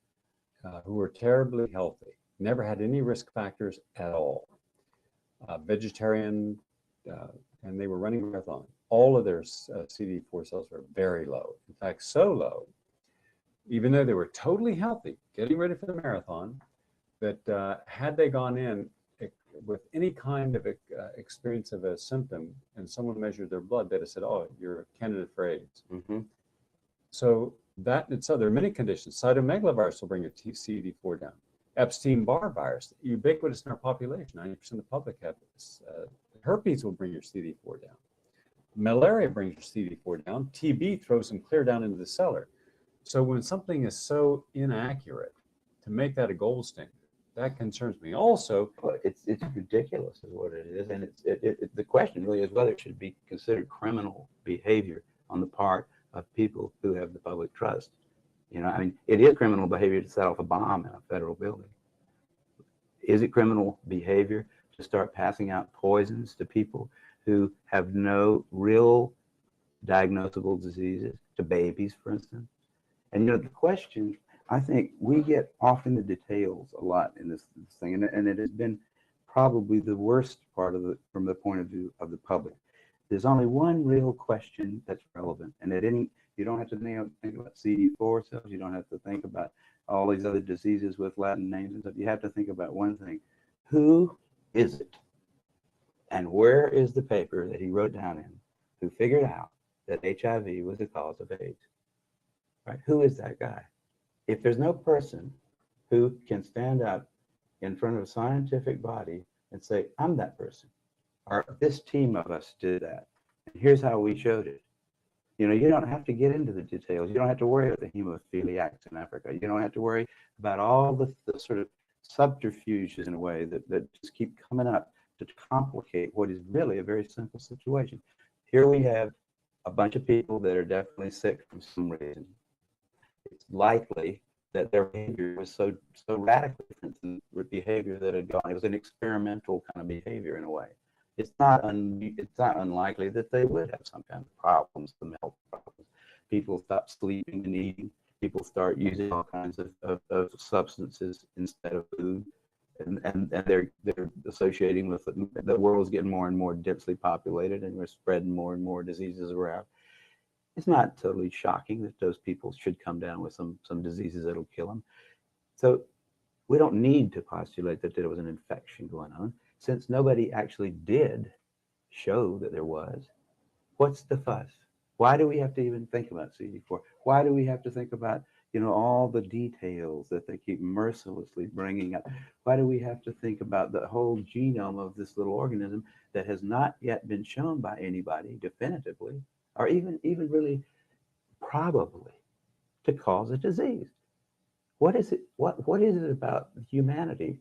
who were terribly healthy, never had any risk factors at all. Vegetarian, and they were running a marathon. All of their CD4 cells were very low. In fact, so low, even though they were totally healthy, getting ready for the marathon, that had they gone in with any kind of experience of a symptom and someone measured their blood, they'd have said, oh, you're a candidate for AIDS. Mm-hmm. So there are many conditions. Cytomegalovirus will bring your CD4 down. Epstein-Barr virus, ubiquitous in our population, 90% of the public have this. Herpes will bring your CD4 down. Malaria brings your CD4 down. TB throws them clear down into the cellar. So when something is so inaccurate, to make that a gold standard, that concerns me. Also, well, it's ridiculous, is what it is, and the question really is whether it should be considered criminal behavior on the part of people who have the public trust. I mean, it is criminal behavior to set off a bomb in a federal building. Is it criminal behavior to start passing out poisons to people who have no real diagnosable diseases, to babies, for instance? And the question, I think we get off in the details a lot in this thing, and it has been probably the worst part of it from the point of view of the public. There's only one real question that's relevant, and you don't have to think about CD4 cells. You don't have to think about all these other diseases with Latin names and stuff. You have to think about one thing: who is it, and where is the paper that he wrote down in, who figured out that HIV was the cause of AIDS? Right? Who is that guy? If there's no person who can stand up in front of a scientific body and say, I'm that person, or this team of us did that, and here's how we showed it, You know, you don't have to get into the details. You don't have to worry about the hemophiliacs in Africa. You don't have to worry about all the sort of subterfuges in a way that just keep coming up to complicate what is really a very simple situation. Here we have a bunch of people that are definitely sick from some reason. It's likely that their behavior was so radically different than the behavior that had gone. It was an experimental kind of behavior in a way. It's not unlikely that they would have some kind of problems, some health problems. People stop sleeping and eating. People start using all kinds of substances instead of food. And they're associating with the world's getting more and more densely populated, and we're spreading more and more diseases around. It's not totally shocking that those people should come down with some diseases that'll kill them. So we don't need to postulate that there was an infection going on, since nobody actually did show that there was. What's the fuss? Why do we have to even think about CD4? Why do we have to think about, you know, all the details that they keep mercilessly bringing up? Why do we have to think about the whole genome of this little organism that has not yet been shown by anybody definitively, or even really probably to cause a disease? What is it? What is it about humanity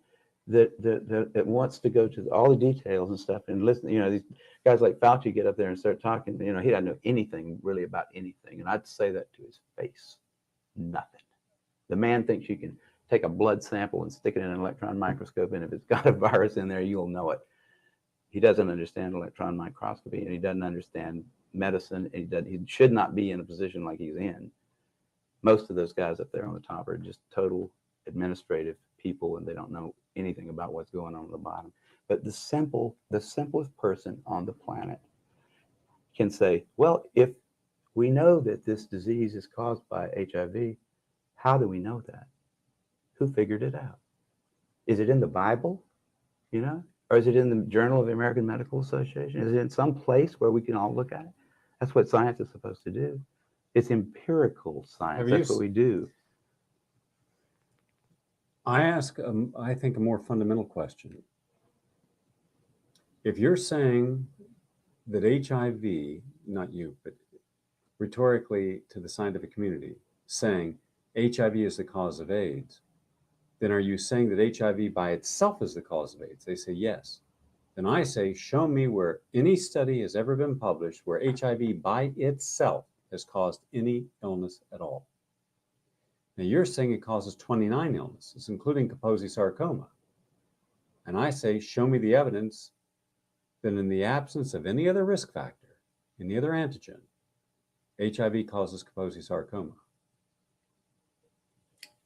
that wants to go to all the details and stuff and listen? You know, these guys like Fauci get up there and start talking. You know, he doesn't know anything really about anything, and I'd say that to his face. Nothing. The man thinks you can take a blood sample and stick it in an electron microscope, and if it's got a virus in there, you'll know it. He doesn't understand electron microscopy, and he doesn't understand medicine. And he should not be in a position like he's in. Most of those guys up there on the top are just total administrative people, and they don't know anything about what's going on at the bottom. But the simplest person on the planet can say, well, if we know that this disease is caused by HIV, how do we know that? Who figured it out? Is it in the Bible, you know? Or is it in the Journal of the American Medical Association? Is it in some place where we can all look at it? That's what science is supposed to do. It's empirical science. That's what we do. I ask, I think, a more fundamental question. If you're saying that HIV, not you, but rhetorically to the scientific community, saying HIV is the cause of AIDS, then are you saying that HIV by itself is the cause of AIDS? They say yes. Then I say, show me where any study has ever been published where HIV by itself has caused any illness at all. Now you're saying it causes 29 illnesses, including Kaposi sarcoma. And I say, show me the evidence that in the absence of any other risk factor, any other antigen, HIV causes Kaposi sarcoma.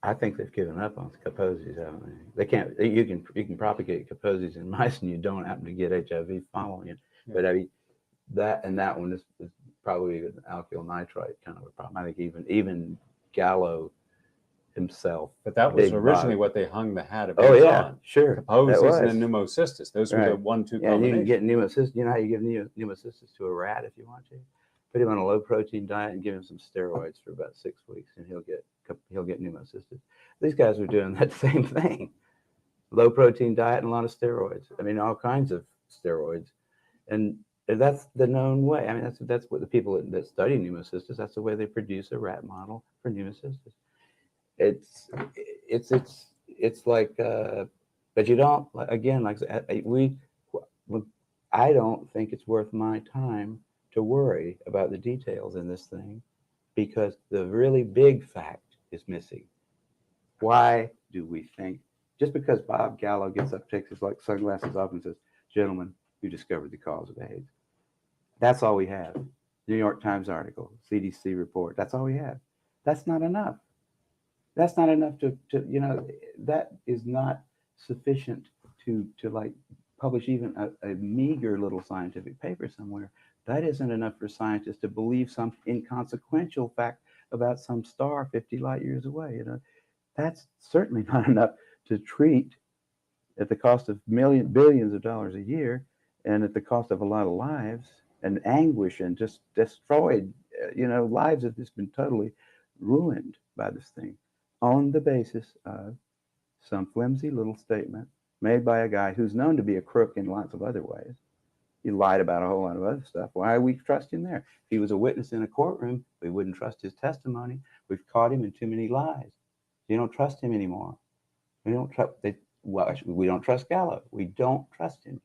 I think they've given up on Kaposi's, haven't they? They can't. You can propagate Kaposi's in mice, and you don't happen to get HIV following it. Yeah. But I mean, that one is probably an alkyl nitrite kind of a problem. I think even Gallo himself. But that was originally what they hung the hat of. Oh yeah, on. Sure. Kaposi's and then pneumocystis. Those were the 1-2 combinations. And you can get pneumocystis. You know how you give pneumocystis to a rat if you want to? Put him on a low protein diet and give him some steroids for about 6 weeks, and he'll get pneumocystis. These guys are doing that same thing. Low protein diet and a lot of steroids. I mean, all kinds of steroids. And that's the known way. I mean, that's what the people that study pneumocystis, that's the way they produce a rat model for pneumocystis. It's like, but you don't, again, like I don't think it's worth my time to worry about the details in this thing, because the really big fact is missing. Why do we think, just because Bob Gallo gets up, takes his sunglasses off and says, gentlemen, you discovered the cause of AIDS. That's all we have. New York Times article, CDC report. That's all we have. That's not enough. That's not enough to you know, that is not sufficient to like publish even a meager little scientific paper somewhere. That isn't enough for scientists to believe some inconsequential fact about some star 50 light years away. You know, that's certainly not enough to treat at the cost of billions of dollars a year, and at the cost of a lot of lives and anguish, and just destroyed, you know, lives have just been totally ruined by this thing on the basis of some flimsy little statement made by a guy who's known to be a crook in lots of other ways, He lied about a whole lot of other stuff. Why are we trusting there? If he was a witness in a courtroom, we wouldn't trust his testimony. We've caught him in too many lies. You don't trust him anymore. We don't trust. Well, actually, we don't trust Gallo. We don't trust him.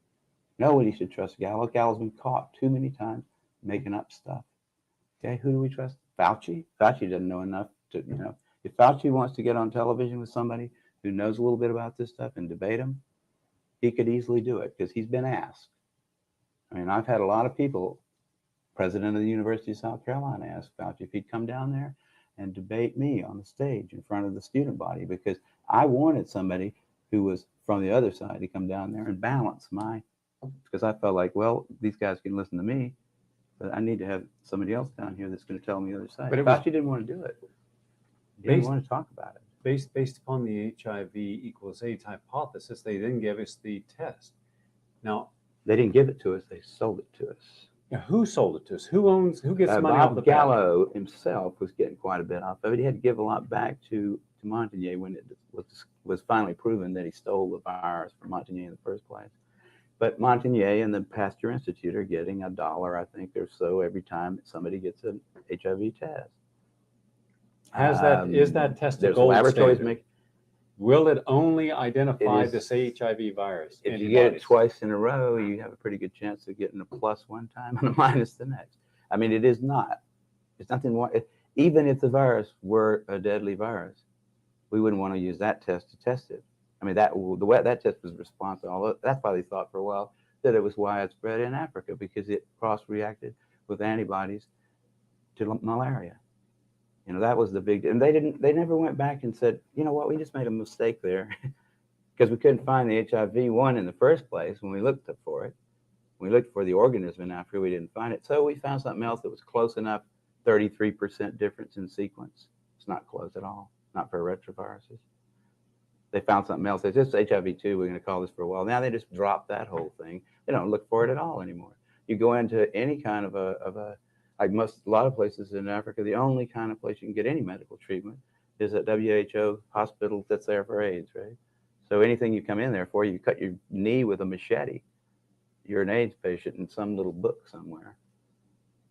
Nobody should trust Gallo. Gallo's been caught too many times making up stuff. Okay, who do we trust? Fauci. Fauci doesn't know enough to, if Fauci wants to get on television with somebody who knows a little bit about this stuff and debate him, he could easily do it because he's been asked. I mean, I've had a lot of people, president of the University of South Carolina, ask Fauci if he'd come down there and debate me on the stage in front of the student body, because I wanted somebody who was from the other side to come down there and balance because I felt like, well, these guys can listen to me, but I need to have somebody else down here that's going to tell me the other side. But Fauci didn't want to do it. He didn't want to talk about it. Based upon the HIV equals AIDS hypothesis, they then gave us the test. Now, they didn't give it to us; they sold it to us. Now, who sold it to us? Who gets money off the Bob Gallo himself was getting quite a bit off of it. He had to give a lot back to Montagnier when it was finally proven that he stole the virus from Montagnier in the first place. But Montagnier and the Pasteur Institute are getting $1, I think, or so every time somebody gets an HIV test. Is that test a gold standard? Will it only identify this HIV virus? If you get it twice in a row, you have a pretty good chance of getting a plus one time and a minus the next. I mean, it is not. It's nothing more. Even if the virus were a deadly virus, we wouldn't want to use that test to test it. I mean, the way that test was responsive. Although that's why they thought for a while that it was widespread in Africa, because it cross-reacted with antibodies to malaria. That was the big, and they never went back and said, you know what, we just made a mistake there because we couldn't find the HIV one in the first place when we looked for it. We looked for the organism in Africa, we didn't find it. So we found something else that was close enough, 33% difference in sequence. It's not close at all, not for retroviruses. They found something else. It's just HIV2, we're going to call this for a while. Now they just dropped that whole thing. They don't look for it at all anymore. You go into any kind of a like a lot of places in Africa, the only kind of place you can get any medical treatment is at WHO hospital that's there for AIDS, right? So anything you come in there for, you cut your knee with a machete, you're an AIDS patient in some little book somewhere.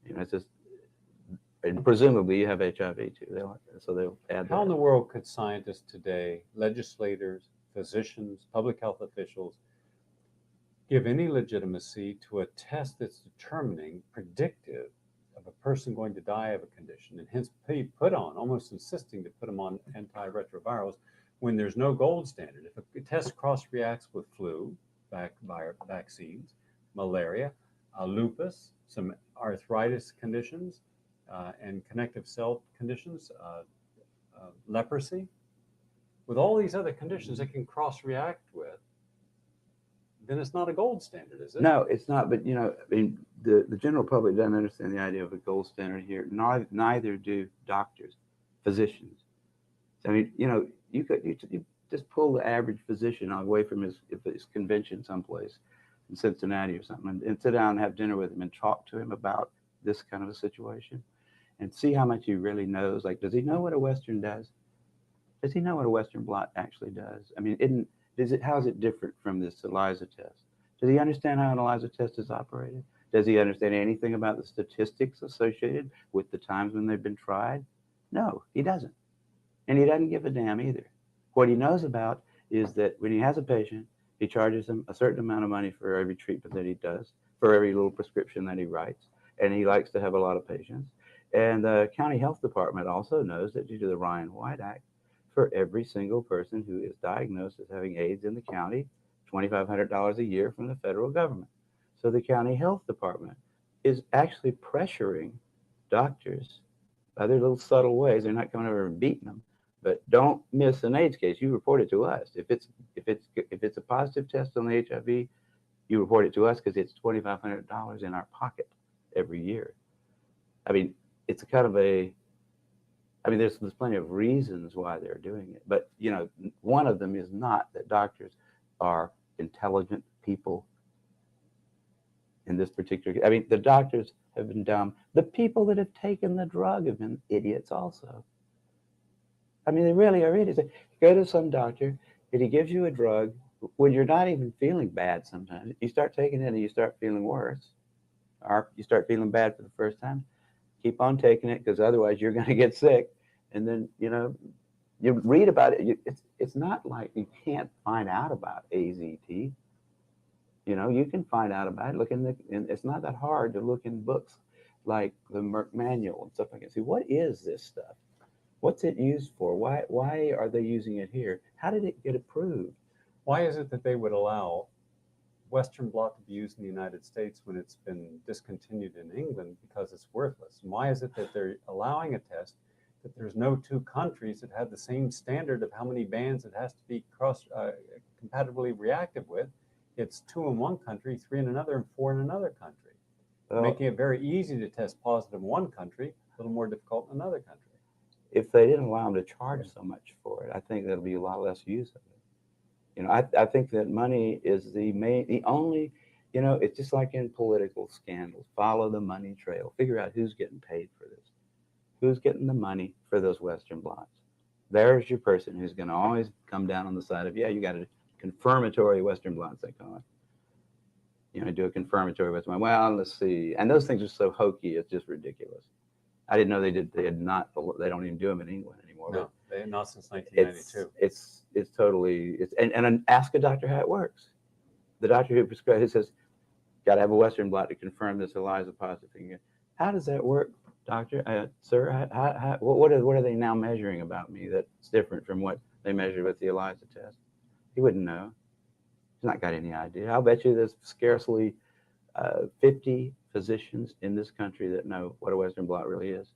It's just, and presumably you have HIV too. So they'll add that. How in the world could scientists today, legislators, physicians, public health officials, give any legitimacy to a test that's determining, predictive, of a person going to die of a condition, and hence put on, almost insisting to put them on antiretrovirals when there's no gold standard? If a test cross-reacts with flu, vaccines, malaria, lupus, some arthritis conditions, and connective cell conditions, leprosy, with all these other conditions it can cross-react with, then it's not a gold standard, is it? No, it's not. But I mean, the general public doesn't understand the idea of a gold standard here. Neither do doctors, physicians. I mean, you just pull the average physician away from his convention someplace in Cincinnati or something, and sit down and have dinner with him and talk to him about this kind of a situation, and see how much he really knows. Like, does he know what a Western does? Does he know what a Western blot actually does? I mean, how is it different from this ELISA test? Does he understand how an ELISA test is operated? Does he understand anything about the statistics associated with the times when they've been tried? No, he doesn't. And he doesn't give a damn either. What he knows about is that when he has a patient, he charges them a certain amount of money for every treatment that he does, for every little prescription that he writes, and he likes to have a lot of patients. And the county health department also knows that due to the Ryan-White Act, for every single person who is diagnosed as having AIDS in the county, $2,500 a year from the federal government. So the county health department is actually pressuring doctors by their little subtle ways. They're not coming over and beating them, but don't miss an AIDS case. You report it to us. If it's a positive test on the HIV, you report it to us because it's $2,500 in our pocket every year. I mean, it's kind of there's plenty of reasons why they're doing it, but one of them is not that doctors are intelligent people in this particular. I mean, the doctors have been dumb. The people that have taken the drug have been idiots also. I mean, they really are idiots. Go to some doctor, and he gives you a drug when you're not even feeling bad sometimes, you start taking it and you start feeling worse, or you start feeling bad for the first time, keep on taking it, because otherwise you're going to get sick. And then, you read about it. It's not like you can't find out about AZT. You can find out about it. Look and it's not that hard to look in books like the Merck Manual and stuff like that. See, what is this stuff? What's it used for? Why are they using it here? How did it get approved? Why is it that they would allow Western blot to be used in the United States when it's been discontinued in England because it's worthless? And why is it that they're allowing a test that there's no two countries that have the same standard of how many bands it has to be compatibly reactive with? It's 2 in one country, 3 in another, and 4 in another country, making it very easy to test positive in one country, a little more difficult in another country. If they didn't allow them to charge so much for it, I think there'll be a lot less use of it. I think that money is the only, it's just like in political scandals. Follow the money trail. Figure out who's getting paid for this. Who's getting the money for those Western blots? There's your person who's going to always come down on the side of, you got a confirmatory Western blots, they call it. Do a confirmatory Western blot. Well, let's see. And those things are so hokey, it's just ridiculous. I didn't know they don't even do them in England anymore. No, they not since 1992. It's totally, and ask a doctor how it works. The doctor who prescribes, who says, got to have a Western blot to confirm this ELISA positive thing. How does that work, doctor? Sir, what are they now measuring about me that's different from what they measured with the ELISA test? He wouldn't know. He's not got any idea. I'll bet you there's scarcely 50 physicians in this country that know what a Western blot really is.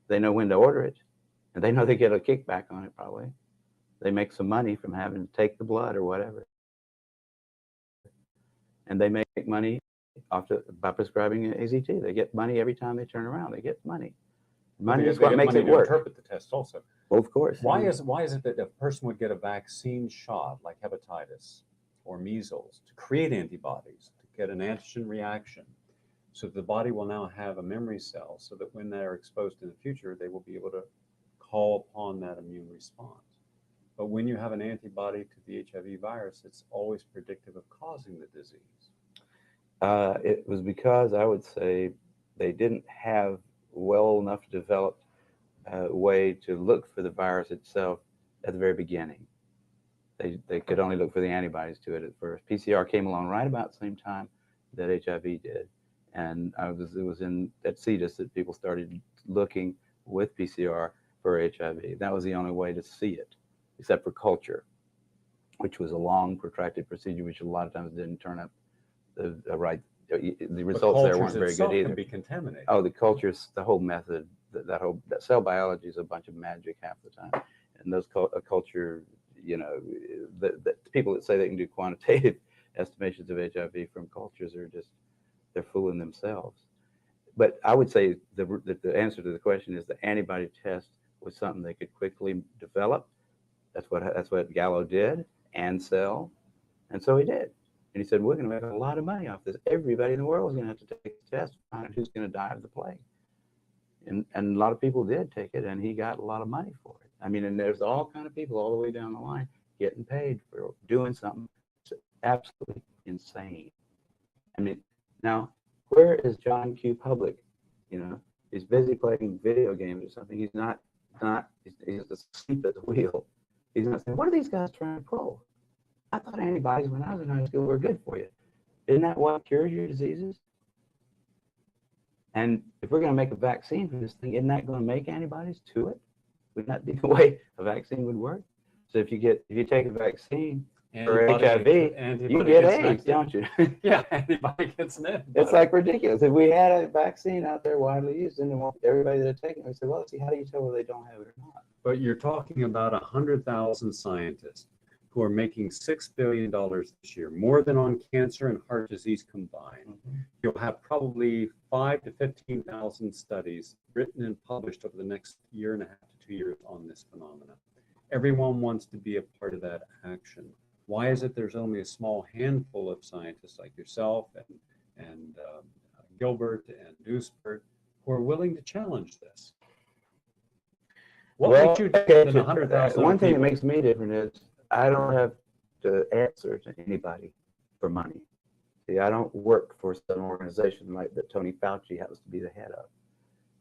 They know when to order it, and they know they get a kickback on it probably. They make some money from having to take the blood or whatever. And they make money by prescribing AZT. They get money every time they turn around. They get money. Money is what makes it work. Interpret the test also. Well, of course. Why is it that a person would get a vaccine shot like hepatitis or measles to create antibodies, to get an antigen reaction, so that the body will now have a memory cell, so that when they're exposed in the future, they will be able to call upon that immune response? But when you have an antibody to the HIV virus, it's always predictive of causing the disease. It was because I would say they didn't have well enough developed way to look for the virus itself at the very beginning. They could only look for the antibodies to it at first. PCR came along right about the same time that HIV did. And it was at CETUS that people started looking with PCR for HIV. That was the only way to see it, except for culture, which was a long, protracted procedure, which a lot of times didn't turn up the right. The results there weren't very good either. Can be contaminated. Oh, the cultures, the whole method, that cell biology is a bunch of magic half the time. And those culture, the people that say they can do quantitative estimations of HIV from cultures are just, they're fooling themselves. But I would say the answer to the question is the antibody test was something they could quickly develop. That's what Gallo did and sell. And so he did. And he said, we're going to make a lot of money off this. Everybody in the world is going to have to take the test to find out who's going to die of the plague. And a lot of people did take it, and he got a lot of money for it. I mean, and there's all kind of people all the way down the line getting paid for doing something that's absolutely insane. I mean, now, where is John Q. Public? He's busy playing video games or something. He's not, he's asleep at the wheel. He's not saying, what are these guys trying to pull? I thought antibodies when I was in high school were good for you. Isn't that what cures your diseases? And if we're going to make a vaccine for this thing, isn't that going to make antibodies to it? Would that be the way a vaccine would work? So if you take a vaccine for HIV, you get AIDS, don't you? Yeah, antibody gets an antibody. It's like ridiculous. If we had a vaccine out there widely used, and everybody that taking it would say, well, let's see, how do you tell whether they don't have it or not? But you're talking about 100,000 scientists who are making $6 billion this year, more than on cancer and heart disease combined. Mm-hmm. You'll have probably 5,000 to 15,000 studies written and published over the next year and a half to 2 years on this phenomenon. Everyone wants to be a part of that action. Why is it there's only a small handful of scientists like yourself and Gilbert and Duisberg who are willing to challenge this? What makes you different than 100,000? One thing that makes me different is I don't have answer to anybody for money. See, I don't work for some organization like that Tony Fauci happens to be the head of.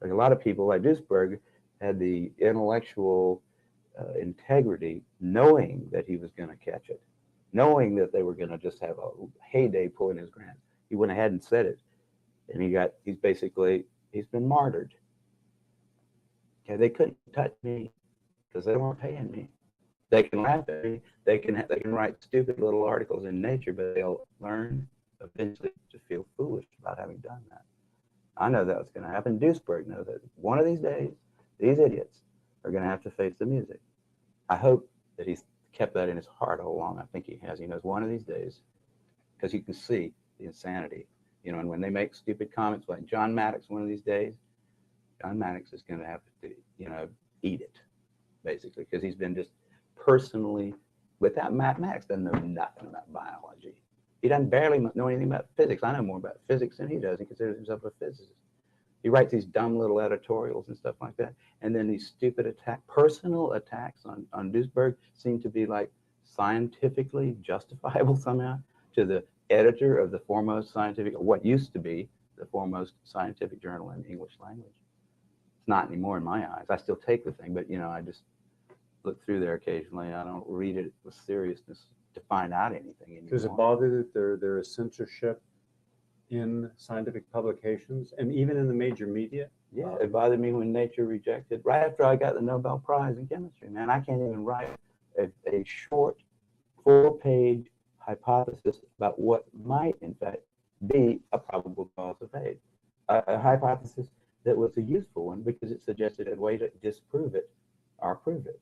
Like a lot of people like Duisberg had the intellectual integrity, knowing that he was going to catch it, knowing that they were going to just have a heyday pulling his grant. He went ahead and said it, and he's been martyred. Okay, they couldn't touch me because they weren't paying me. They can laugh at me. They can write stupid little articles in Nature, but they'll learn eventually to feel foolish about having done that. I know that was going to happen. Duisberg knows that one of these days, these idiots are going to have to face the music. I hope that he's kept that in his heart all along. I think he has. He knows one of these days, because you can see the insanity. You know, and when they make stupid comments like John Maddox, one of these days, John Maddox is going to have to, you know, eat it, basically, because he's been just personally, without Maddox doesn't know nothing about biology. He doesn't barely know anything about physics. I know more about physics than he does. He considers himself a physicist. He writes these dumb little editorials and stuff like that. And then these stupid personal attacks on Duisberg seem to be like scientifically justifiable somehow to the editor of the foremost scientific, or what used to be the foremost scientific journal in the English language. It's not anymore in my eyes. I still take the thing, but you know, I just look through there occasionally. I don't read it with seriousness to find out anything anymore. Does it bother that there is censorship in scientific publications and even in the major media? Yeah, it bothered me when Nature rejected, right after I got the Nobel Prize in chemistry, man. I can't even write a short 4-page hypothesis about what might, in fact, be a probable cause of AIDS. A hypothesis that was a useful one because it suggested a way to disprove it or prove it.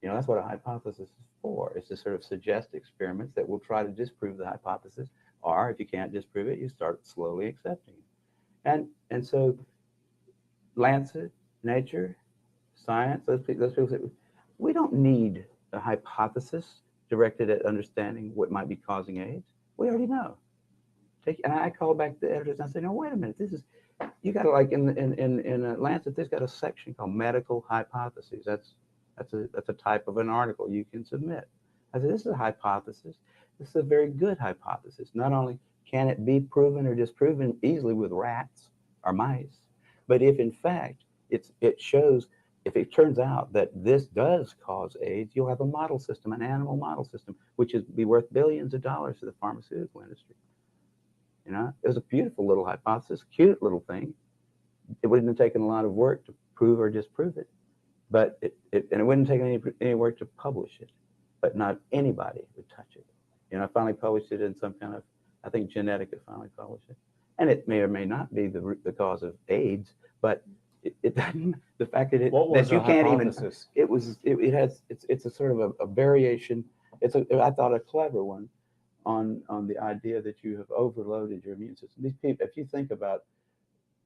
You know, that's what a hypothesis is for. It's to sort of suggest experiments that will try to disprove the hypothesis, or if you can't disprove it, you start slowly accepting it. And so Lancet, Nature, Science, those people say, we don't need a hypothesis directed at understanding what might be causing AIDS. We already know. And I call back the editors and I say, no, wait a minute, this is, you got to, like in Lancet, there's got a section called medical hypotheses. That's a type of an article you can submit. I said, this is a hypothesis. This is a very good hypothesis. Not only can it be proven or disproven easily with rats or mice, but if in fact it shows, if it turns out that this does cause AIDS, you'll have a model system, an animal model system, which would be worth billions of dollars to the pharmaceutical industry. You know, it was a beautiful little hypothesis, cute little thing. It wouldn't have taken a lot of work to prove or disprove it, but it wouldn't take any work to publish it, but not anybody would touch it. You know, I finally published it in some kind of, I think Genetica finally published it, and it may or may not be the cause of AIDS, but it doesn't. The fact that What you was can't the even. hypothesis? It's a sort of a variation. I thought a clever one on the idea that you have overloaded your immune system. These people, if you think about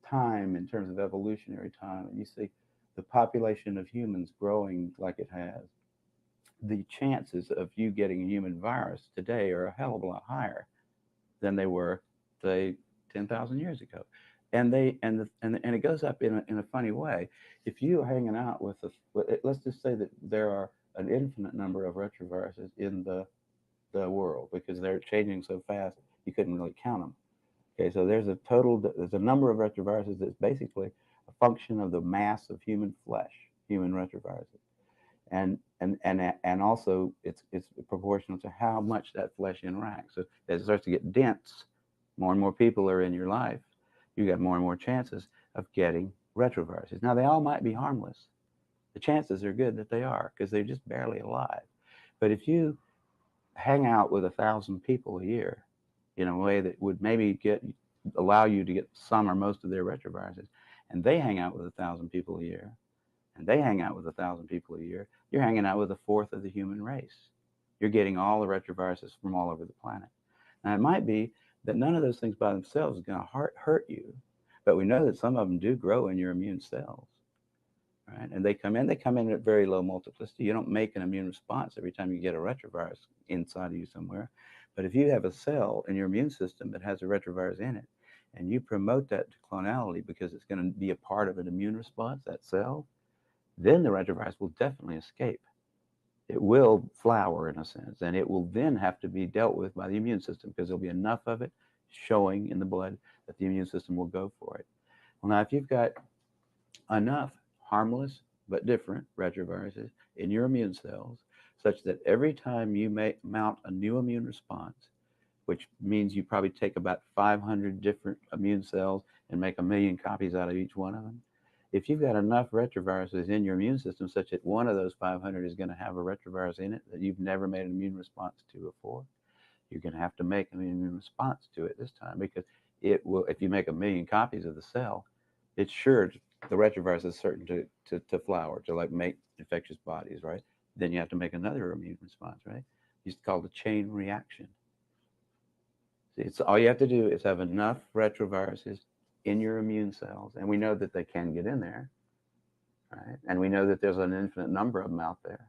time in terms of evolutionary time, and you see the population of humans growing like it has, the chances of you getting a human virus today are a hell of a lot higher than they were, say, 10,000 years ago. And it goes up in a funny way. If you're hanging out with let's just say that there are an infinite number of retroviruses in the world because they're changing so fast you couldn't really count them. Okay, so there's a number of retroviruses that's basically a function of the mass of human flesh, human retroviruses, and also it's proportional to how much that flesh interacts. So as it starts to get dense, more and more people are in your life, you got more and more chances of getting retroviruses. Now they all might be harmless. The chances are good that they are because they're just barely alive. But if you hang out with 1,000 people a year in a way that would maybe allow you to get some or most of their retroviruses, and they hang out with 1,000 people a year, and they hang out with 1,000 people a year, you're hanging out with a fourth of the human race. You're getting all the retroviruses from all over the planet. Now, it might be that none of those things by themselves is going to hurt you, but we know that some of them do grow in your immune cells, right? And they come in at very low multiplicity. You don't make an immune response every time you get a retrovirus inside of you somewhere. But if you have a cell in your immune system that has a retrovirus in it, and you promote that to clonality because it's going to be a part of an immune response, that cell, then the retrovirus will definitely escape. it will flower in a sense, and it will then have to be dealt with by the immune system because there'll be enough of it showing in the blood that the immune system will go for it. Well, now, if you've got enough harmless but different retroviruses in your immune cells, such that every time you mount a new immune response, which means you probably take about 500 different immune cells and make 1,000,000 copies out of each one of them. If you've got enough retroviruses in your immune system such that one of those 500 is going to have a retrovirus in it that you've never made an immune response to before, you're going to have to make an immune response to it this time, because it will, if you make 1,000,000 copies of the cell, it's sure, the retrovirus is certain to flower, to like make infectious bodies, right? Then you have to make another immune response, right? It's called a chain reaction. See, it's all you have to do is have enough retroviruses in your immune cells, and we know that they can get in there, right? And we know that there's an infinite number of them out there,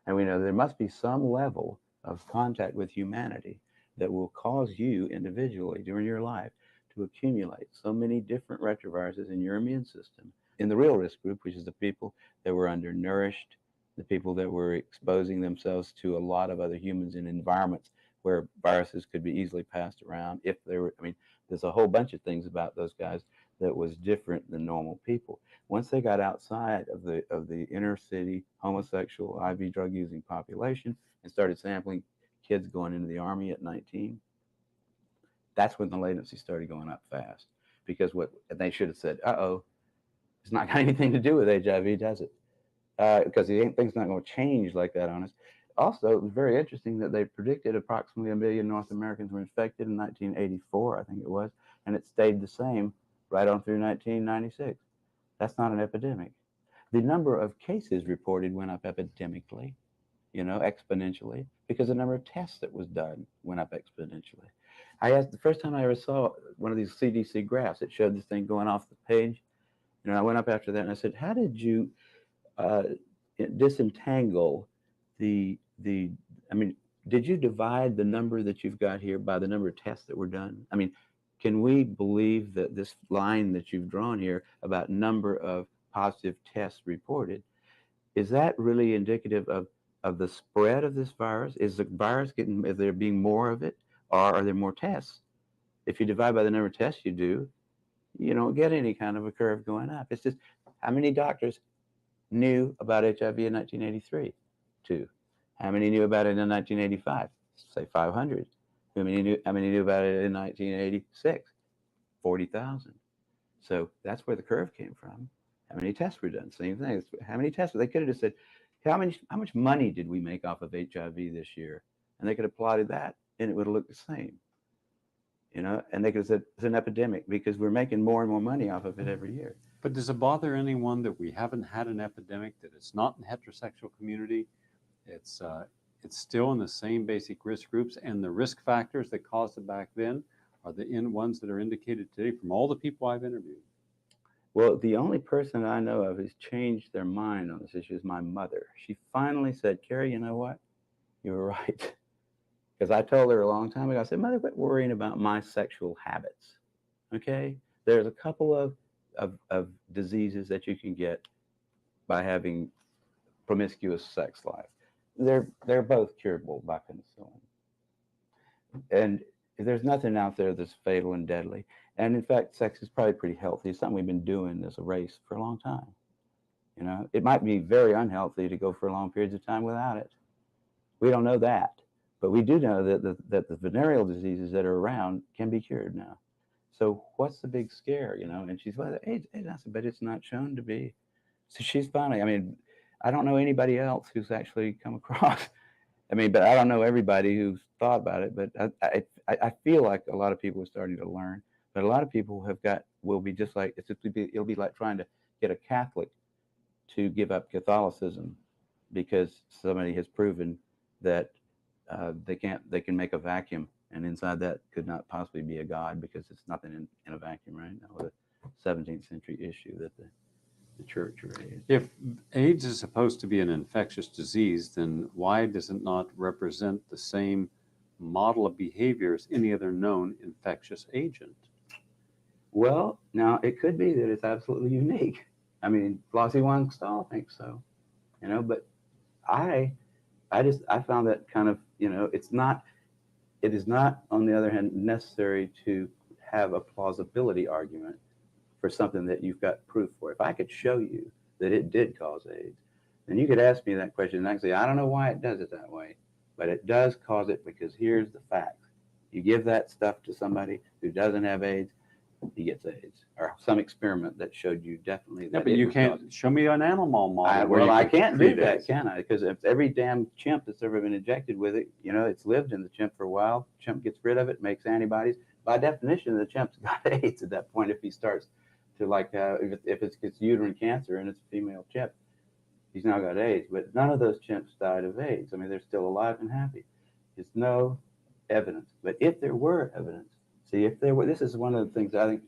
and we know there must be some level of contact with humanity that will cause you individually during your life to accumulate so many different retroviruses in your immune system. In the real risk group, which is the people that were undernourished, the people that were exposing themselves to a lot of other humans in environments where viruses could be easily passed around, if they were, I mean, there's a whole bunch of things about those guys that was different than normal people. Once they got outside of the inner city homosexual IV drug using population and started sampling kids going into the army at 19, that's when the latency started going up fast. Because what they should have said, it's not got anything to do with HIV, does it? Because the thing's not going to change like that on us. Also, it was very interesting that they predicted approximately 1,000,000 North Americans were infected in 1984, I think it was, and it stayed the same right on through 1996. That's not an epidemic. The number of cases reported went up epidemically, exponentially, because the number of tests that was done went up exponentially. I asked, the first time I ever saw one of these CDC graphs, it showed this thing going off the page. I went up after that and I said, how did you disentangle I mean, did you divide the number that you've got here by the number of tests that were done? I mean, can we believe that this line that you've drawn here about number of positive tests reported, is that really indicative of the spread of this virus? Is the virus is there being more of it, or are there more tests? If you divide by the number of tests you do, you don't get any kind of a curve going up. It's just, how many doctors knew about HIV in 1983? 2. How many knew about it in 1985? Say 500. How many knew about it in 1986? 40,000. So that's where the curve came from. How many tests were done? Same thing. How many tests? They could have just said, how much money did we make off of HIV this year? And they could have plotted that, and it would have looked the same. And they could have said it's an epidemic because we're making more and more money off of it every year. But does it bother anyone that we haven't had an epidemic, that it's not in the heterosexual community? It's still in the same basic risk groups, and the risk factors that caused it back then are the ones that are indicated today from all the people I've interviewed. Well, the only person I know of who's changed their mind on this issue is my mother. She finally said, Kary, you know what? You were right. Because I told her a long time ago, I said, Mother, quit worrying about my sexual habits. Okay? There's a couple of diseases that you can get by having promiscuous sex life. They're both curable by penicillin. And there's nothing out there that's fatal and deadly. And in fact, sex is probably pretty healthy. It's something we've been doing as a race for a long time. It might be very unhealthy to go for long periods of time without it. We don't know that. But we do know that the venereal diseases that are around can be cured now. So what's the big scare, And she's like, hey, I said, but it's not shown to be. So she's finally, I don't know anybody else who's actually come across. But I don't know everybody who's thought about it. But I feel like a lot of people are starting to learn. But a lot of people will be just like, it'll be like trying to get a Catholic to give up Catholicism because somebody has proven that they can make a vacuum, and inside that could not possibly be a God because it's nothing in a vacuum, right? That was a 17th century issue that the church raised. If AIDS is supposed to be an infectious disease, then why does it not represent the same model of behavior as any other known infectious agent? Well, now it could be that it's absolutely unique. Flossie Wong Stahl thinks so, but I I found that kind of, it is not, on the other hand, necessary to have a plausibility argument for something that you've got proof for. If I could show you that it did cause AIDS, then you could ask me that question and I can say, I don't know why it does it that way, but it does cause it because here's the facts. You give that stuff to somebody who doesn't have AIDS, he gets AIDS, or some experiment that showed you definitely that. Yeah, but you can't show me an animal model. Well, I can't do that, can I? Because if every damn chimp that's ever been injected with it, it's lived in the chimp for a while. Chimp gets rid of it, makes antibodies. By definition, the chimp's got AIDS at that point. If he starts to if it's uterine cancer and it's a female chimp, he's now got AIDS. But none of those chimps died of AIDS. I mean, they're still alive and happy. There's no evidence. But if there were evidence, this is one of the things I think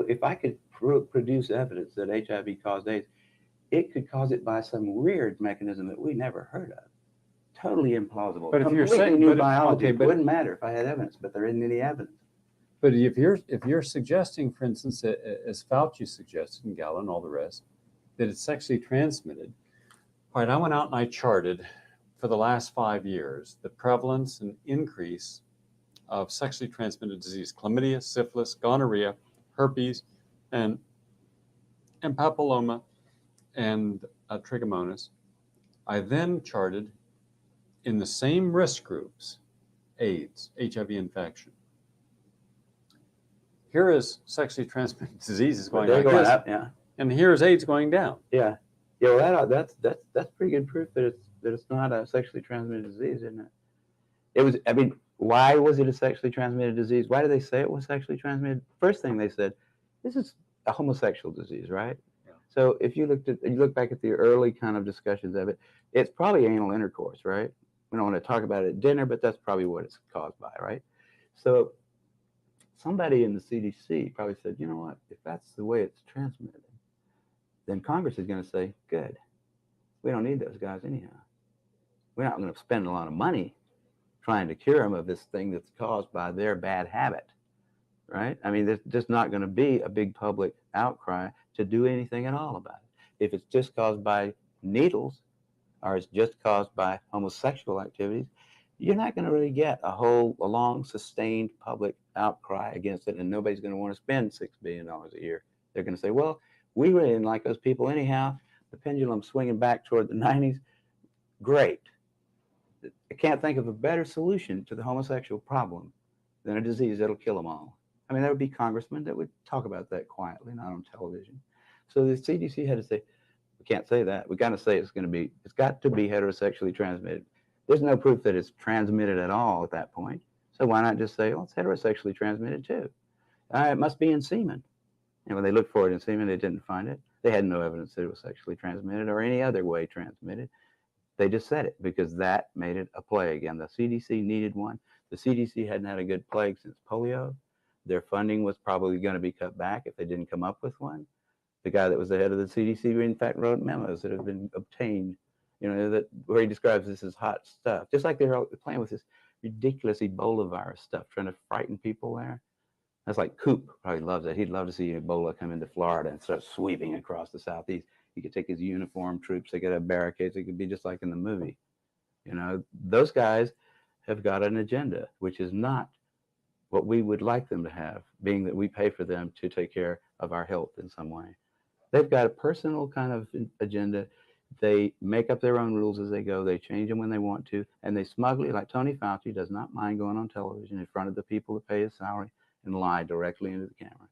if I could produce evidence that HIV caused AIDS, it could cause it by some weird mechanism that we never heard of. Totally implausible. But if you're saying new biology, it wouldn't matter if I had evidence, but there isn't any evidence. But if you're suggesting, for instance, as Fauci suggested, and Gallo and all the rest, that it's sexually transmitted, all right, I went out and I charted for the last 5 years the prevalence and increase of sexually transmitted disease: chlamydia, syphilis, gonorrhea, herpes, and papilloma, and trichomonas. I then charted in the same risk groups AIDS, HIV infection. Here is sexually transmitted diseases going like this, up, yeah. And here's AIDS going down. Yeah, yeah. Well, that's pretty good proof that it's not a sexually transmitted disease, isn't it? It was. I mean, why was it a sexually transmitted disease? Why did they say it was sexually transmitted? First thing they said, this is a homosexual disease, right? Yeah. So if you look back at the early kind of discussions of it, it's probably anal intercourse, right? We don't want to talk about it at dinner, but that's probably what it's caused by, right? So somebody in the CDC probably said, you know what? If that's the way it's transmitted, then Congress is going to say, good. We don't need those guys anyhow. We're not going to spend a lot of money trying to cure them of this thing that's caused by their bad habit, right? I mean, there's just not going to be a big public outcry to do anything at all about it. If it's just caused by needles or it's just caused by homosexual activities, you're not going to really get a long, sustained public outcry against it, and nobody's going to want to spend $6 billion a year. They're going to say, well, we really didn't like those people anyhow. The pendulum's swinging back toward the 90s. Great. I can't think of a better solution to the homosexual problem than a disease that'll kill them all. I mean, there would be congressmen that would talk about that quietly, not on television. So the CDC had to say, we can't say that. We got to say it's got to be heterosexually transmitted. There's no proof that it's transmitted at all at that point. So why not just say, well, it's heterosexually transmitted too? It must be in semen. And when they looked for it in semen, they didn't find it. They had no evidence that it was sexually transmitted or any other way transmitted. They just said it because that made it a plague. And the CDC needed one. The CDC hadn't had a good plague since polio. Their funding was probably going to be cut back if they didn't come up with one. The guy that was the head of the CDC, in fact, wrote memos that have been obtained, where he describes this as hot stuff. Just like they're playing with this ridiculous Ebola virus stuff, trying to frighten people there. That's like Coop probably loves it. He'd love to see Ebola come into Florida and start sweeping across the Southeast. He could take his uniformed troops. They could have barricades. It could be just like in the movie. Those guys have got an agenda, which is not what we would like them to have, being that we pay for them to take care of our health in some way. They've got a personal kind of agenda. They make up their own rules as they go. They change them when they want to. And they smugly, like Tony Fauci, does not mind going on television in front of the people that pay his salary and lie directly into the camera.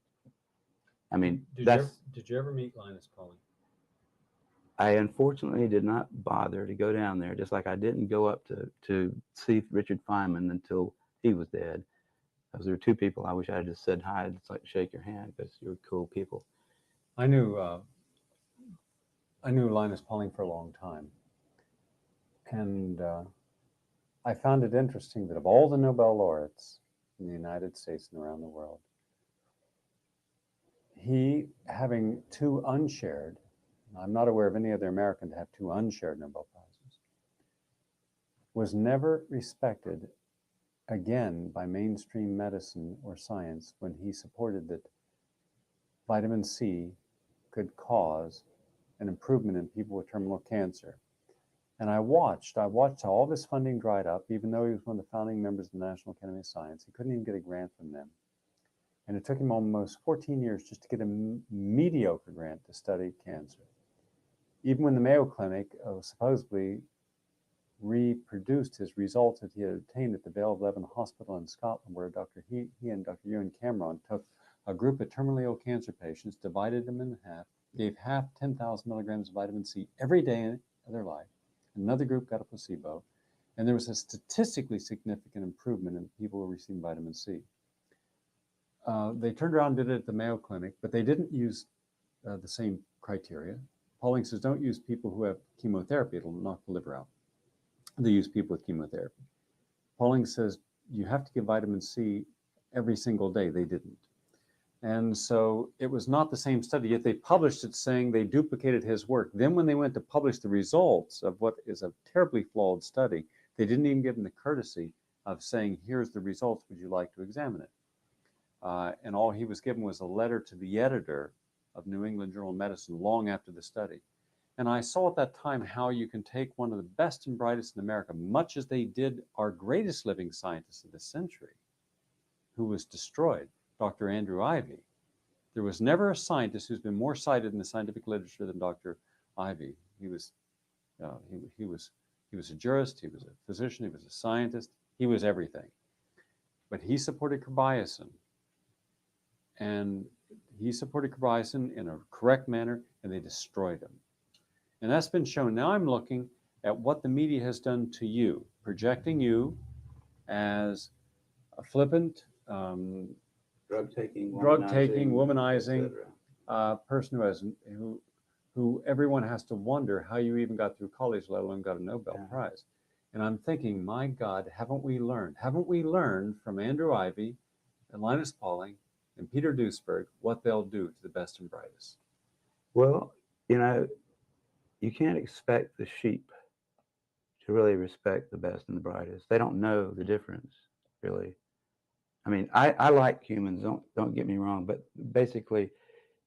I mean, Did you ever meet Linus Pauling? I unfortunately did not bother to go down there, just like I didn't go up to see Richard Feynman until he was dead. Because there were two people I wish I had just said hi, just like shake your hand, because you're cool people. I knew Linus Pauling for a long time, and I found it interesting that of all the Nobel laureates in the United States and around the world, he, having two unshared, I'm not aware of any other American to have two unshared Nobel Prizes, was never respected again by mainstream medicine or science when he supported that vitamin C could cause an improvement in people with terminal cancer. And I watched how all of his funding dried up, even though he was one of the founding members of the National Academy of Science. He couldn't even get a grant from them. And it took him almost 14 years just to get a mediocre grant to study cancer. Even when the Mayo Clinic supposedly reproduced his results that he had obtained at the Vale of Leven Hospital in Scotland, where he and Dr. Ewan Cameron took a group of terminally ill cancer patients, divided them in half, gave half 10,000 milligrams of vitamin C every day of their life. Another group got a placebo, and there was a statistically significant improvement in people who were receiving vitamin C. They turned around and did it at the Mayo Clinic, but they didn't use the same criteria. Pauling says don't use people who have chemotherapy, it'll knock the liver out. They use people with chemotherapy. Pauling says you have to give vitamin C every single day. They didn't. And so it was not the same study, yet they published it saying they duplicated his work. Then when they went to publish the results of what is a terribly flawed study, they didn't even give them the courtesy of saying, here's the results, would you like to examine it? And all he was given was a letter to the editor of New England Journal of Medicine long after the study. And I saw at that time how you can take one of the best and brightest in America, much as they did our greatest living scientist of the century, who was destroyed, Dr. Andrew Ivy. There was never a scientist who's been more cited in the scientific literature than Dr. Ivy. He was a jurist, he was a physician, he was a scientist, he was everything. But he supported carbamazepine, and he supported carbamazepine in a correct manner, and they destroyed him. And that's been shown. Now I'm looking at what the media has done to you, projecting you as a flippant, drug-taking, womanizing person who everyone has to wonder how you even got through college, let alone got a Nobel Prize. And I'm thinking, my God, haven't we learned? Haven't we learned from Andrew Ivy and Linus Pauling and Peter Duesberg what they'll do to the best and brightest? Well, you can't expect the sheep to really respect the best and the brightest. They don't know the difference, really. I mean, I like humans. Don't get me wrong, but basically,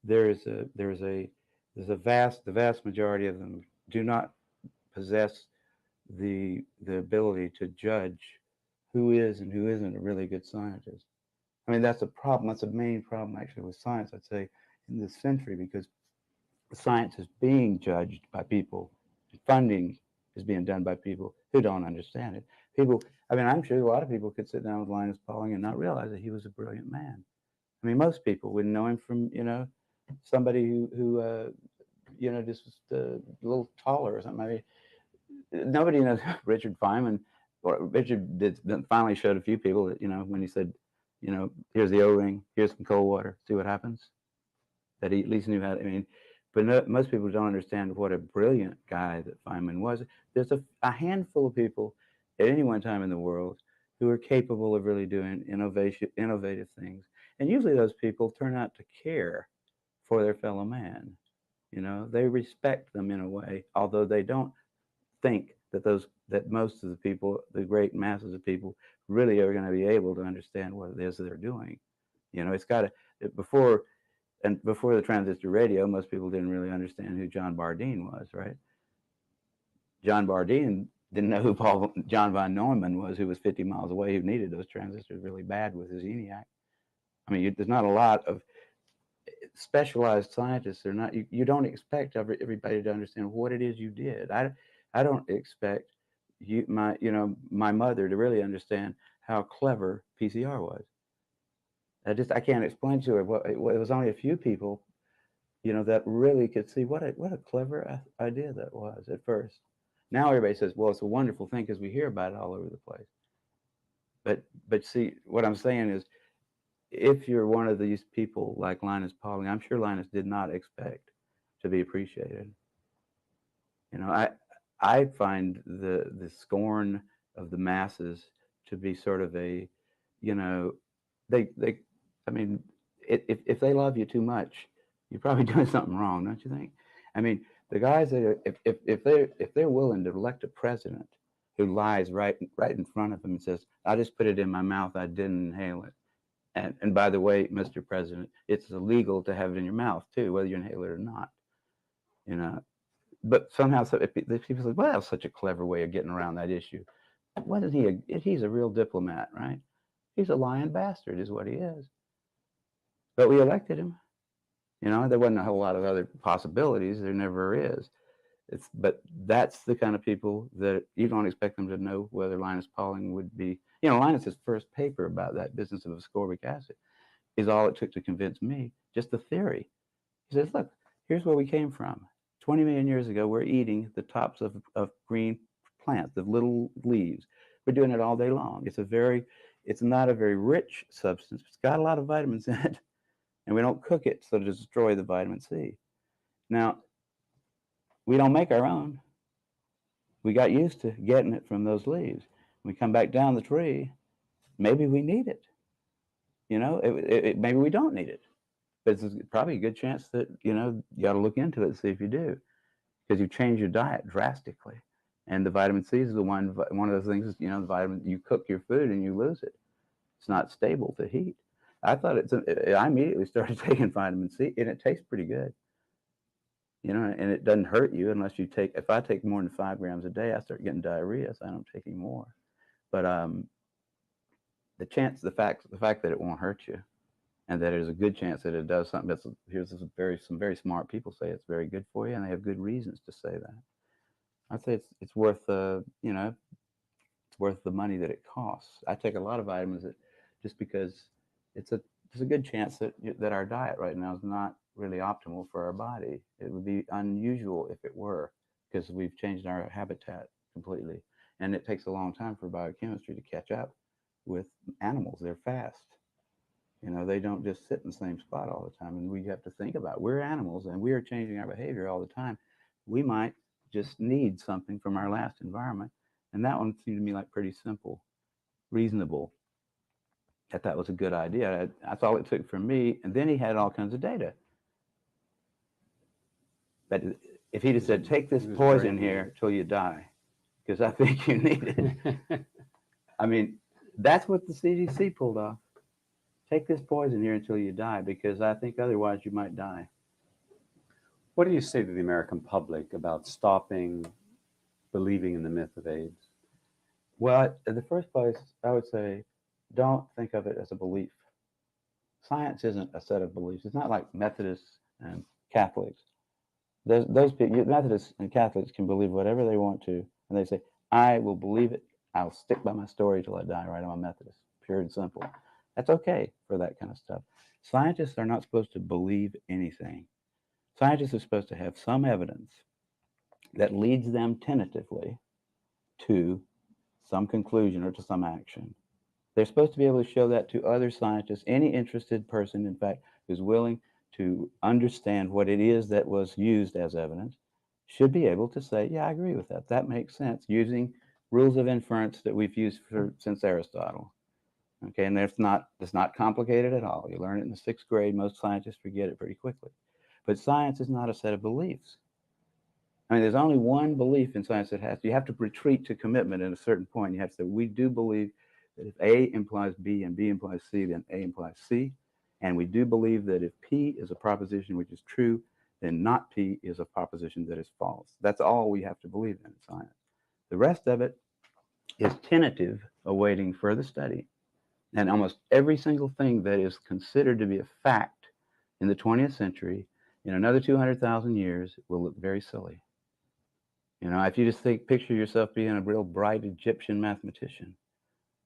the vast majority of them do not possess the ability to judge who is and who isn't a really good scientist. I mean, that's a problem. That's a main problem actually with science, I'd say, in this century, because science is being judged by people. Funding is being done by people who don't understand it. I'm sure a lot of people could sit down with Linus Pauling and not realize that he was a brilliant man. I mean, most people wouldn't know him from, somebody who just was a little taller or something. I mean, nobody knows Richard Feynman. Or Richard finally showed a few people that, when he said, here's the O-ring, here's some cold water, see what happens. That he at least knew how to, but most people don't understand what a brilliant guy that Feynman was. There's a handful of people at any one time in the world who are capable of really doing innovative things. And usually those people turn out to care for their fellow man. They respect them in a way, although they don't think that most of the people, the great masses of people, really are going to be able to understand what it is they're doing. It's got to, before the transistor radio, most people didn't really understand who John Bardeen was, right? John Bardeen didn't know who John von Neumann was, who was 50 miles away, who needed those transistors really bad with his ENIAC. I mean, there's not a lot of specialized scientists. You don't expect everybody to understand what it is you did. I don't expect my mother to really understand how clever PCR was. I can't explain to her it was only a few people, that really could see what a clever idea that was at first. Now everybody says, well, it's a wonderful thing because we hear about it all over the place. But see, what I'm saying is, if you're one of these people like Linus Pauling, I'm sure Linus did not expect to be appreciated. I find the scorn of the masses to be sort of a, if they love you too much, you're probably doing something wrong, don't you think? I mean, the guys that are, if they're willing to elect a president who lies right in front of them and says, I just put it in my mouth, I didn't inhale it. And by the way, Mr. President, it's illegal to have it in your mouth too, whether you inhale it or not. but somehow these people say, well, that's such a clever way of getting around that issue. What is he? He's a real diplomat, right? He's a lying bastard, is what he is. But we elected him. You know, there wasn't a whole lot of other possibilities. There never is. But that's the kind of people that you don't expect them to know whether Linus Pauling would be. You know, Linus's first paper about that business of ascorbic acid is all it took to convince me, just the theory. He says, look, here's where we came from. 20 million years ago, we're eating the tops of green plants, the little leaves. We're doing it all day long. It's not a very rich substance. It's got a lot of vitamins in it, and we don't cook it so to destroy the vitamin C. Now, we don't make our own. We got used to getting it from those leaves. We come back down the tree, maybe we need it. You know, maybe we don't need it. But it's probably a good chance that, you know, you ought to look into it and see if you do, because you change your diet drastically. And the vitamin C is one of those things, you know, the vitamin, you cook your food and you lose it. It's not stable to heat. I immediately started taking vitamin C, and it tastes pretty good. You know, and it doesn't hurt you unless if I take more than 5 grams a day, I start getting diarrhea, so I don't take any more. But the fact that it won't hurt you, and that there's a good chance that it does something some very smart people say it's very good for you, and they have good reasons to say that. I'd say it's worth you know, it's worth the money that it costs. I take a lot of vitamins just because there's a good chance that our diet right now is not really optimal for our body. It would be unusual if it were, because we've changed our habitat completely, and it takes a long time for biochemistry to catch up with animals. They're fast. You know, they don't just sit in the same spot all the time, and we have to think about, we're animals and we are changing our behavior all the time. We might just need something from our last environment, and that one seemed to me like pretty simple, reasonable. That was a good idea. That's all it took from me, and then he had all kinds of data. But if he'd have said, take this poison here till you die, because I think you need it. I mean, that's what the CDC pulled off. Take this poison here until you die, because I think otherwise you might die. What do you say to the American public about stopping believing in the myth of AIDS? Well, in the first place, I would say, don't think of it as a belief. Science isn't a set of beliefs. It's not like Methodists and Catholics. Those people, Methodists and Catholics, can believe whatever they want to, and they say, I will believe it. I'll stick by my story till I die, right? I'm a Methodist, pure and simple. That's okay for that kind of stuff. Scientists are not supposed to believe anything. Scientists are supposed to have some evidence that leads them tentatively to some conclusion or to some action. They're supposed to be able to show that to other scientists. Any interested person, in fact, who's willing to understand what it is that was used as evidence should be able to say, yeah, I agree with that. That makes sense, using rules of inference that we've used since Aristotle. Okay, and it's not complicated at all. You learn it in the 6th grade. Most scientists forget it pretty quickly. But science is not a set of beliefs. I mean, there's only one belief in science you have to retreat to commitment at a certain point. You have to say, we do believe that if A implies B and B implies C, then A implies C. And we do believe that if P is a proposition which is true, then not P is a proposition that is false. That's all we have to believe in science. The rest of it is tentative, awaiting further study. And almost every single thing that is considered to be a fact in the 20th century, in another 200,000 years, will look very silly. You know, if you just picture yourself being a real bright Egyptian mathematician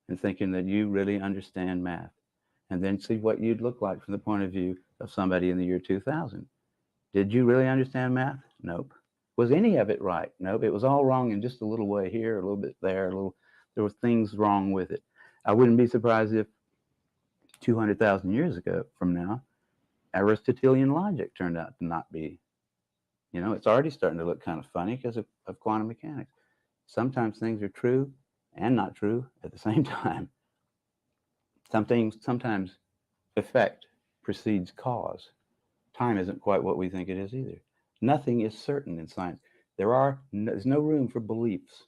and thinking that you really understand math, and then see what you'd look like from the point of view of somebody in the year 2000. Did you really understand math? Nope. Was any of it right? Nope. It was all wrong in just a little way here, a little bit there, there were things wrong with it. I wouldn't be surprised if 200,000 years ago from now, Aristotelian logic turned out to not be. You know, it's already starting to look kind of funny because of quantum mechanics. Sometimes things are true and not true at the same time. Sometimes effect precedes cause. Time isn't quite what we think it is either. Nothing is certain in science. There's no room for beliefs.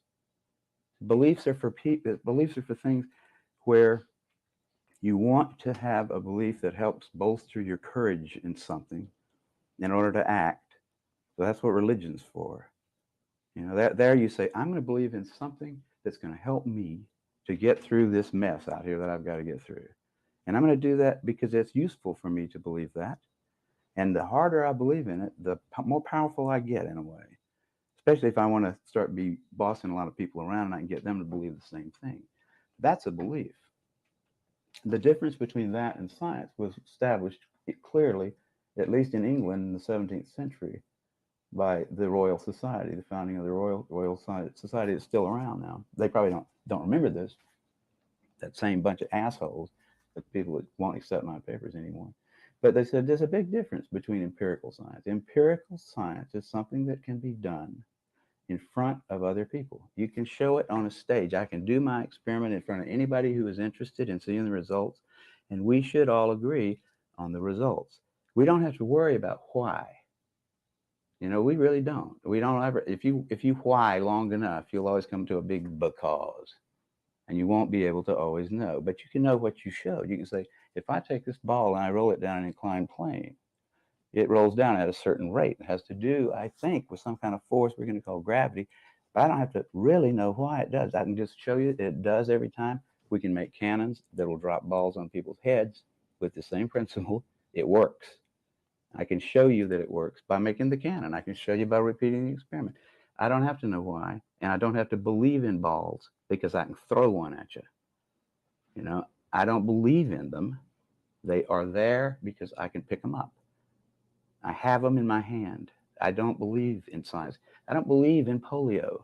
Beliefs are for things where you want to have a belief that helps bolster your courage in something in order to act. So that's what religion's for. You know, there you say, I'm going to believe in something that's going to help me to get through this mess out here that I've got to get through. And I'm going to do that because it's useful for me to believe that. And the harder I believe in it, the more powerful I get in a way, especially if I want to start be bossing a lot of people around and I can get them to believe the same thing. That's a belief. The difference between that and science was established clearly, at least in England in the 17th century, by the Royal Society, the founding of the Royal Society is still around now. They probably don't remember this, that same bunch of assholes, the people that won't accept my papers anymore. But they said there's a big difference between empirical science. Empirical science is something that can be done in front of other people. You can show it on a stage. I can do my experiment in front of anybody who is interested in seeing the results, and we should all agree on the results. We don't have to worry about why. You know, we really don't. We don't ever. If you why long enough, you'll always come to a big because, and you won't be able to always know. But you can know what you showed. You can say, if I take this ball and I roll it down an inclined plane, it rolls down at a certain rate. It has to do, I think, with some kind of force we're going to call gravity. But I don't have to really know why it does. I can just show you that it does every time. We can make cannons that will drop balls on people's heads with the same principle. It works. I can show you that it works by making the cannon. I can show you by repeating the experiment. I don't have to know why, and I don't have to believe in balls because I can throw one at you. You know, I don't believe in them. They are there because I can pick them up. I have them in my hand. I don't believe in science. I don't believe in polio.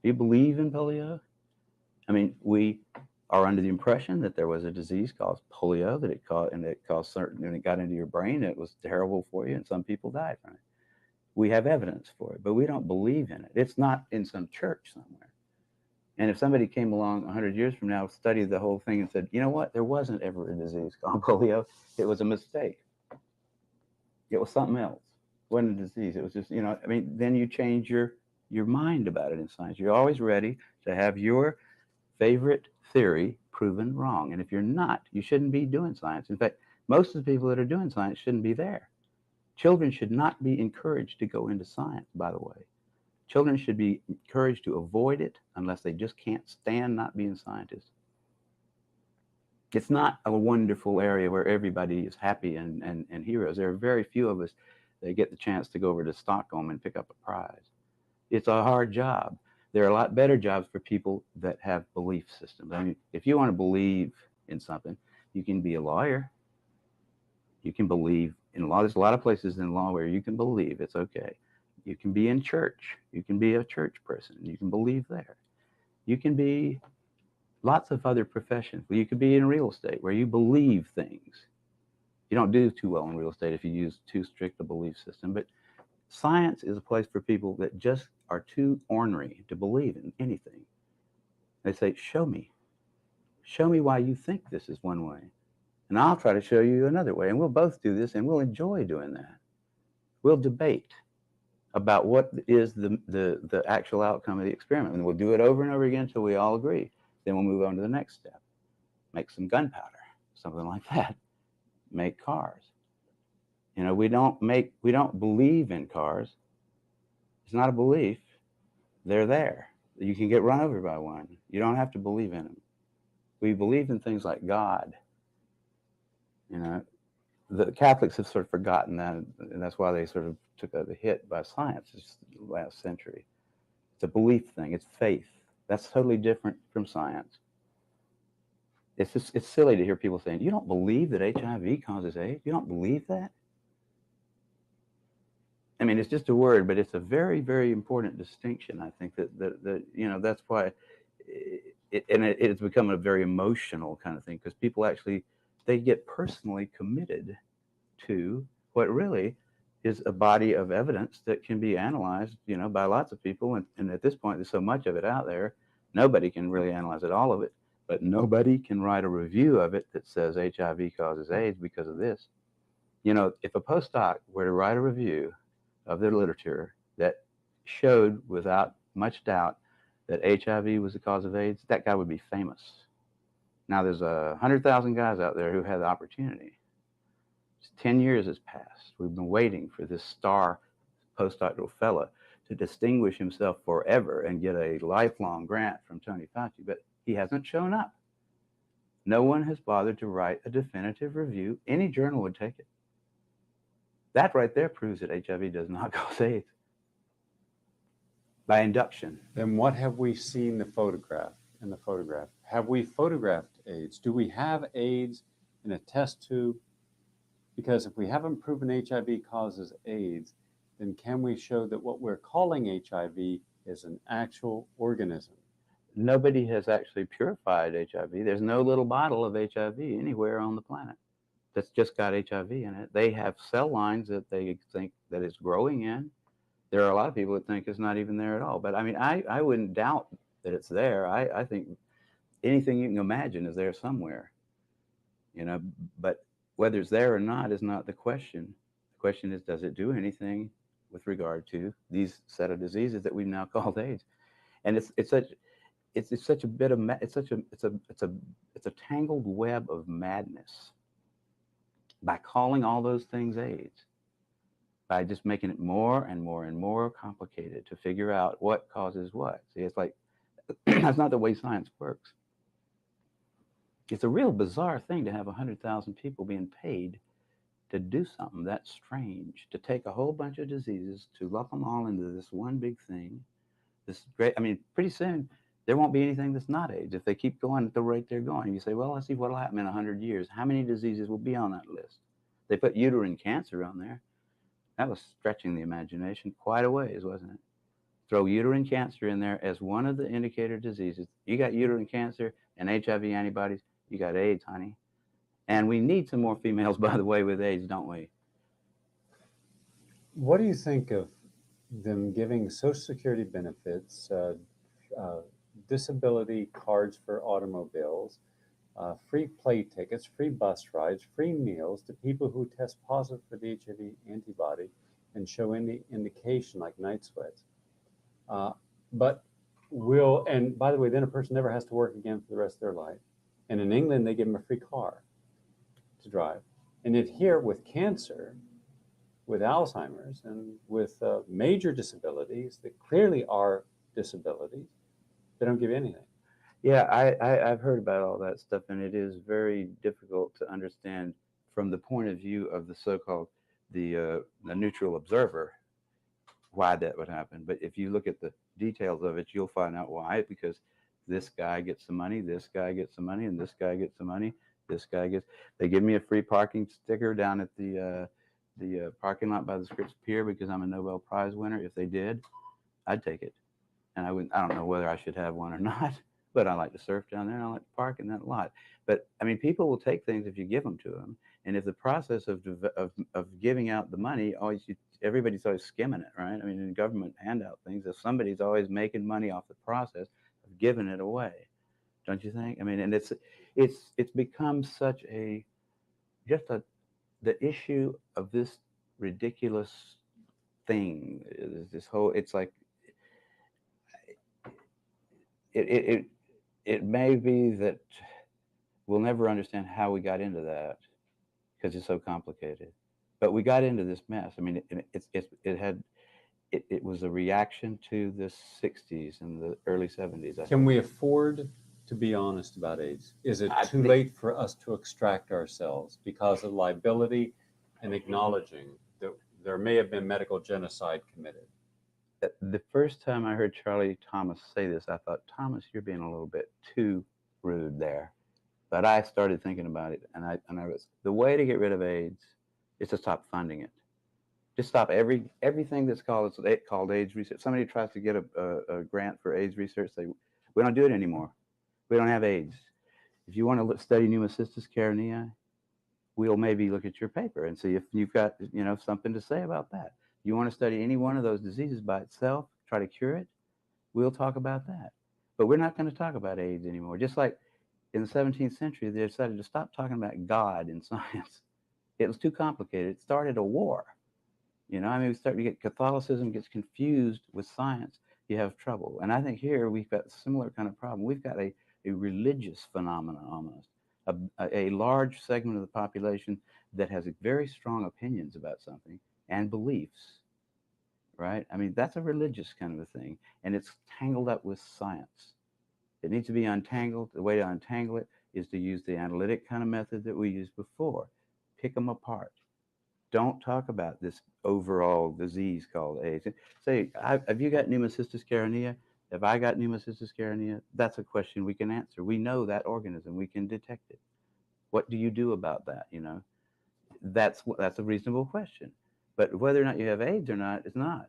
Do you believe in polio? I mean, we are under the impression that there was a disease called polio that it caused certain, and it got into your brain. It was terrible for you, and some people died from it. We have evidence for it, but we don't believe in it. It's not in some church somewhere. And if somebody came along 100 years from now, studied the whole thing, and said, you know what, there wasn't ever a disease called polio. It was a mistake. It was something else. It wasn't a disease. It was just, you know, I mean, then you change your mind about it in science. You're always ready to have your favorite theory proven wrong. And if you're not, you shouldn't be doing science. In fact, most of the people that are doing science shouldn't be there. Children should not be encouraged to go into science, by the way. Children should be encouraged to avoid it unless they just can't stand not being scientists. It's not a wonderful area where everybody is happy and heroes. There are very few of us that get the chance to go over to Stockholm and pick up a prize. It's a hard job. There are a lot better jobs for people that have belief systems. I mean, if you want to believe in something, you can be a lawyer. You can believe in law. There's a lot of places in law where you can believe. It's okay. You can be in church. You can be a church person. You can believe there. You can be lots of other professions. You could be in real estate where you believe things. You don't do too well in real estate if you use too strict a belief system. But science is a place for people that just are too ornery to believe in anything. They say, show me. Show me why you think this is one way. And I'll try to show you another way. And we'll both do this, and we'll enjoy doing that. We'll debate about what is the actual outcome of the experiment. And we'll do it over and over again until we all agree. Then we'll move on to the next step. Make some gunpowder, something like that. Make cars. You know, we don't believe in cars. It's not a belief. They're there. You can get run over by one. You don't have to believe in them. We believe in things like God. You know, the Catholics have sort of forgotten that, and that's why they sort of took a hit by science last century. It's a belief thing. It's faith. That's totally different from science. It's silly to hear people saying, you don't believe that HIV causes AIDS? You don't believe that? I mean, it's just a word, but it's a very, very important distinction. I think that you know, that's why it's become a very emotional kind of thing, because people actually, they get personally committed to what really is a body of evidence that can be analyzed, you know, by lots of people. And at this point, there's so much of it out there, nobody can really analyze it, all of it, but nobody can write a review of it that says HIV causes AIDS because of this. You know, if a postdoc were to write a review of their literature that showed without much doubt that HIV was the cause of AIDS, that guy would be famous. Now, there's 100,000 guys out there who had the opportunity. 10 years has passed. We've been waiting for this star postdoctoral fella to distinguish himself forever and get a lifelong grant from Tony Fauci, but he hasn't shown up. No one has bothered to write a definitive review. Any journal would take it. That right there proves that HIV does not cause AIDS by induction. Then what have we seen in the photograph? Have we photographed AIDS? Do we have AIDS in a test tube? Because if we haven't proven HIV causes AIDS, then can we show that what we're calling HIV is an actual organism? Nobody has actually purified HIV. There's no little bottle of HIV anywhere on the planet that's just got HIV in it. They have cell lines that they think that it's growing in. There are a lot of people that think it's not even there at all. But I mean, I wouldn't doubt that it's there. I think anything you can imagine is there somewhere, you know, but whether it's there or not is not the question. The question is, does it do anything with regard to these set of diseases that we've now called AIDS? And it's such a bit of it's a tangled web of madness by calling all those things AIDS, by just making it more and more and more complicated to figure out what causes what. See, it's like that's not the way science works. It's a real bizarre thing to have 100,000 people being paid to do something that strange, to take a whole bunch of diseases, to lump them all into this one big thing. This great, I mean, pretty soon there won't be anything that's not AIDS if they keep going at the rate they're going. You say, well, let's see what will happen in 100 years. How many diseases will be on that list? They put uterine cancer on there. That was stretching the imagination quite a ways, wasn't it? Throw uterine cancer in there as one of the indicator diseases. You got uterine cancer and HIV antibodies, you got AIDS, honey. And we need some more females, by the way, with AIDS, don't we? What do you think of them giving Social Security benefits, disability cards for automobiles, free play tickets, free bus rides, free meals to people who test positive for the HIV antibody and show any indication like night sweats? But and by the way, then a person never has to work again for the rest of their life. And in England, they give them a free car to drive. And yet here with cancer, with Alzheimer's, and with major disabilities that clearly are disabilities, they don't give you anything. Yeah, I've heard about all that stuff, and it is very difficult to understand from the point of view of the so-called the neutral observer why that would happen. But if you look at the details of it, you'll find out why. Because this guy gets some money, this guy gets some money, and this guy gets some money. This guy gets. They give me a free parking sticker down at the parking lot by the Scripps Pier because I'm a Nobel Prize winner. If they did, I'd take it. And I don't know whether I should have one or not, but I like to surf down there and I like to park in that lot. But I mean, people will take things if you give them to them. And if the process of giving out the money, everybody's always skimming it, right? I mean, in government handout things, if somebody's always making money off the process of giving it away, don't you think? I mean, and it's become such the issue of this ridiculous thing is this whole, it's like, it may be that we'll never understand how we got into that because it's so complicated. But we got into this mess. I mean, it was a reaction to the 60s and the early 70s. Can we afford to be honest about AIDS? Is it too late for us to extract ourselves because of liability and acknowledging that there may have been medical genocide committed? The first time I heard Charlie Thomas say this, I thought, Thomas, you're being a little bit too rude there. But I started thinking about it, and I was, the way to get rid of AIDS is to stop funding it. Just stop everything that's called AIDS research. Somebody tries to get a grant for AIDS research, say, we don't do it anymore. We don't have AIDS. If you want to study pneumocystis carinii, we'll maybe look at your paper and see if you've got something to say about that. You want to study any one of those diseases by itself, try to cure it, we'll talk about that. But we're not going to talk about AIDS anymore. Just like in the 17th century, they decided to stop talking about God in science. It was too complicated. It started a war. I mean, we get Catholicism gets confused with science, you have trouble. And I think here we've got a similar kind of problem. We've got a religious phenomenon almost, a large segment of the population that has very strong opinions about something and beliefs, right? I mean, that's a religious kind of a thing, and it's tangled up with science. It needs to be untangled. The way to untangle it is to use the analytic kind of method that we used before. Pick them apart. Don't talk about this overall disease called AIDS. Say, have you got pneumocystis carinea? Have I got pneumocystis carinea? That's a question we can answer. We know that organism. We can detect it. What do you do about that? You know, that's a reasonable question. But whether or not you have AIDS or not is not,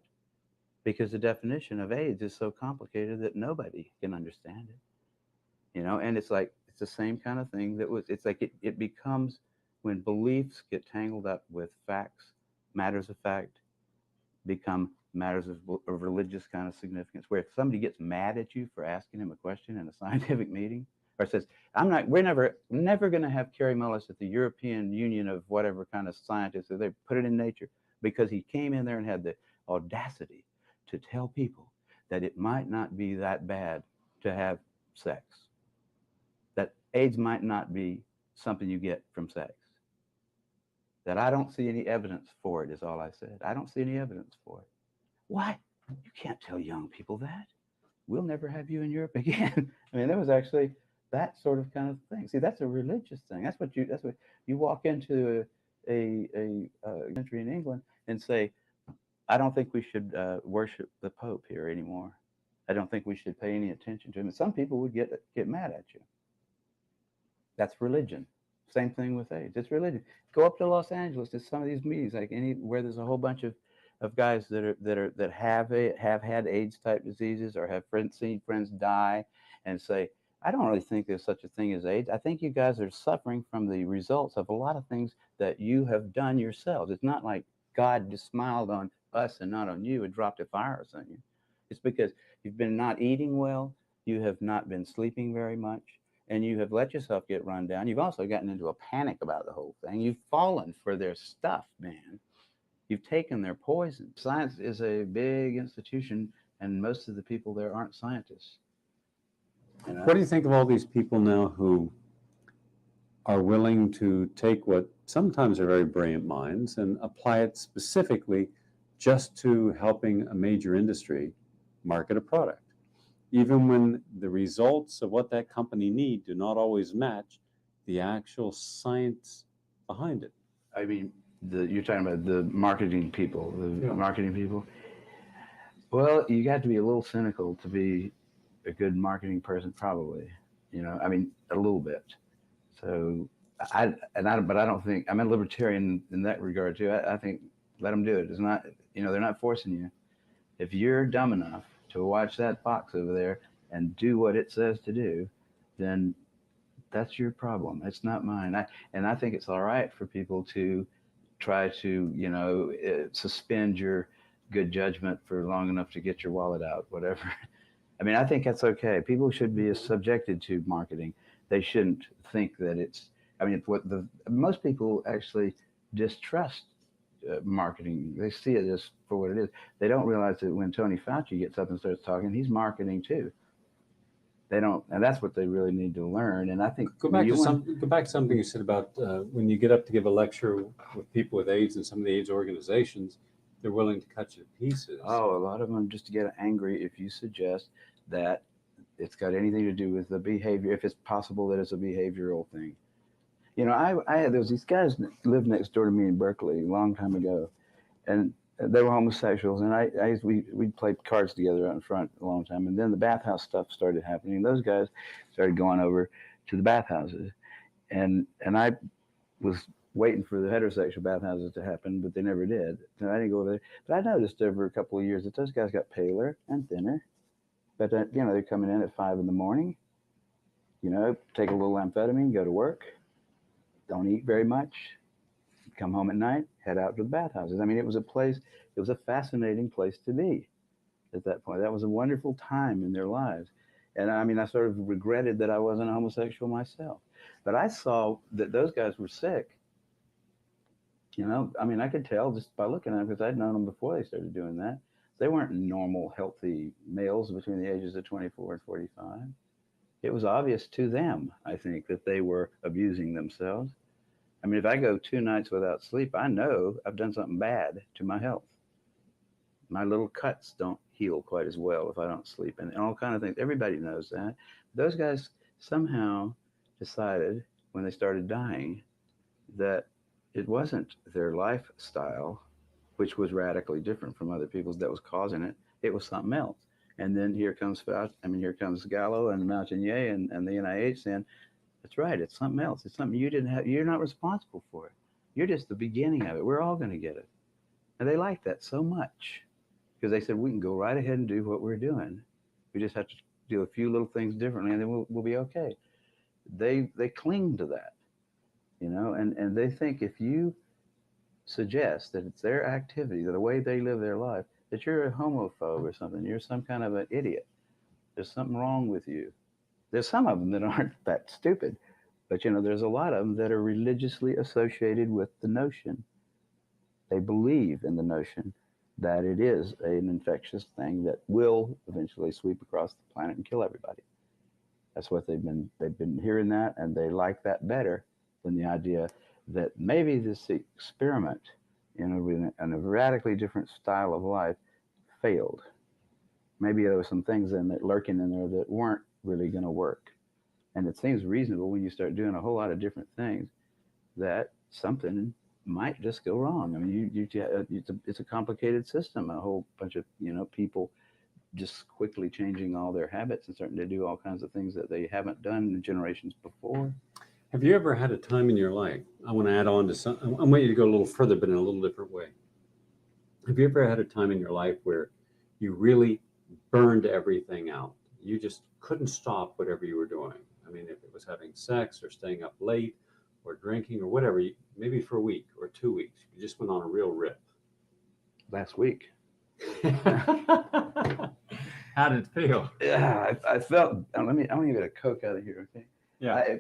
because the definition of AIDS is so complicated that nobody can understand it. You know, and it's like it's the same kind of thing that was. It's like it becomes when beliefs get tangled up with facts, matters of fact become matters of religious kind of significance. Where if somebody gets mad at you for asking him a question in a scientific meeting, or says, we're never going to have Kary Mullis at the European Union of whatever kind of scientists, or they put it in Nature, because he came in there and had the audacity to tell people that it might not be that bad to have sex, that AIDS might not be something you get from sex, that I don't see any evidence for it, is all I said. I don't see any evidence for it. Why? You can't tell young people that. We'll never have you in Europe again. I mean, there was actually that sort of kind of thing. See, that's a religious thing. That's what you walk into a country in England and say, I don't think we should worship the Pope here anymore. I don't think we should pay any attention to him. And some people would get mad at you. That's religion. Same thing with AIDS. It's religion. Go up to Los Angeles to some of these meetings, like where there's a whole bunch of guys that have had AIDS type diseases, or have seen friends die, and say, I don't really think there's such a thing as AIDS. I think you guys are suffering from the results of a lot of things that you have done yourselves. It's not like God just smiled on us and not on you and dropped a virus on you. It's because you've been not eating well, you have not been sleeping very much, and you have let yourself get run down. You've also gotten into a panic about the whole thing. You've fallen for their stuff, man. You've taken their poison. Science is a big institution, and most of the people there aren't scientists. You know? What do you think of all these people now who are willing to take what sometimes are very brilliant minds and apply it specifically just to helping a major industry market a product, even when the results of what that company need do not always match the actual science behind it? I mean, you're talking about the marketing people, marketing people. Well, you got to be a little cynical to be a good marketing person, probably. You know, I mean, a little bit. So, but I don't think I'm a libertarian in that regard too. I think let them do it. It's not, they're not forcing you. If you're dumb enough to watch that box over there and do what it says to do, then that's your problem. It's not mine. I think it's all right for people to try to, suspend your good judgment for long enough to get your wallet out, whatever. I mean, I think that's okay. People should be subjected to marketing. They shouldn't think that it's, I mean, most people actually distrust marketing. They see it as for what it is. They don't realize that when Tony Fauci gets up and starts talking, he's marketing too. They don't, and that's what they really need to learn. And I think go back to something you said about when you get up to give a lecture with people with AIDS, and some of the AIDS organizations, they're willing to cut you to pieces. Oh, a lot of them just get angry if you suggest that it's got anything to do with the behavior, if it's possible that it's a behavioral thing. There was these guys that lived next door to me in Berkeley a long time ago, and they were homosexuals, and we played cards together out in front a long time, and then the bathhouse stuff started happening. Those guys started going over to the bathhouses, and I was waiting for the heterosexual bathhouses to happen, but they never did. So I didn't go over there. But I noticed over a couple of years that those guys got paler and thinner. But they're coming in at 5 in the take a little amphetamine, go to work, don't eat very much, come home at night, head out to the bathhouses. I mean, it was a fascinating place to be at that point. That was a wonderful time in their lives. And I mean, I sort of regretted that I wasn't a homosexual myself. But I saw that those guys were sick. I mean, I could tell just by looking at them, because I'd known them before they started doing that. They weren't normal, healthy males between the ages of 24 and 45. It was obvious to them, I think, that they were abusing themselves. I mean, if I go 2 nights without sleep, I know I've done something bad to my health. My little cuts don't heal quite as well if I don't sleep, and all kind of things. Everybody knows that. Those guys somehow decided when they started dying that it wasn't their lifestyle, which was radically different from other people's, that was causing it. It was something else. And then here comes here comes Gallo and Mountainier and the NIH saying, that's right, it's something else. It's something you didn't have. You're not responsible for it. You're just the beginning of it. We're all going to get it. And they liked that so much because they said, we can go right ahead and do what we're doing. We just have to do a few little things differently, and then we'll be okay. They cling to that, and they think if you suggest that it's their activity, the way they live their life, that you're a homophobe or something. You're some kind of an idiot. There's something wrong with you. There's some of them that aren't that stupid, but there's a lot of them that are religiously associated with the notion. They believe in the notion that it is an infectious thing that will eventually sweep across the planet and kill everybody. That's what they've been hearing that, and they like that better than the idea that maybe this experiment, in a radically different style of life, failed. Maybe there were some things lurking in there that weren't really going to work. And it seems reasonable when you start doing a whole lot of different things that something might just go wrong. I mean, it's a complicated system. A whole bunch of people just quickly changing all their habits and starting to do all kinds of things that they haven't done in generations before. Have you ever had a time in your life? I want to add on to some. I want you to go a little further, but in a little different way. Have you ever had a time in your life where you really burned everything out? You just couldn't stop whatever you were doing. I mean, if it was having sex or staying up late or drinking or whatever, maybe for a week or 2 weeks, you just went on a real rip. Last week. How did it feel? Yeah, I felt. I want to get a Coke out of here, okay? Yeah.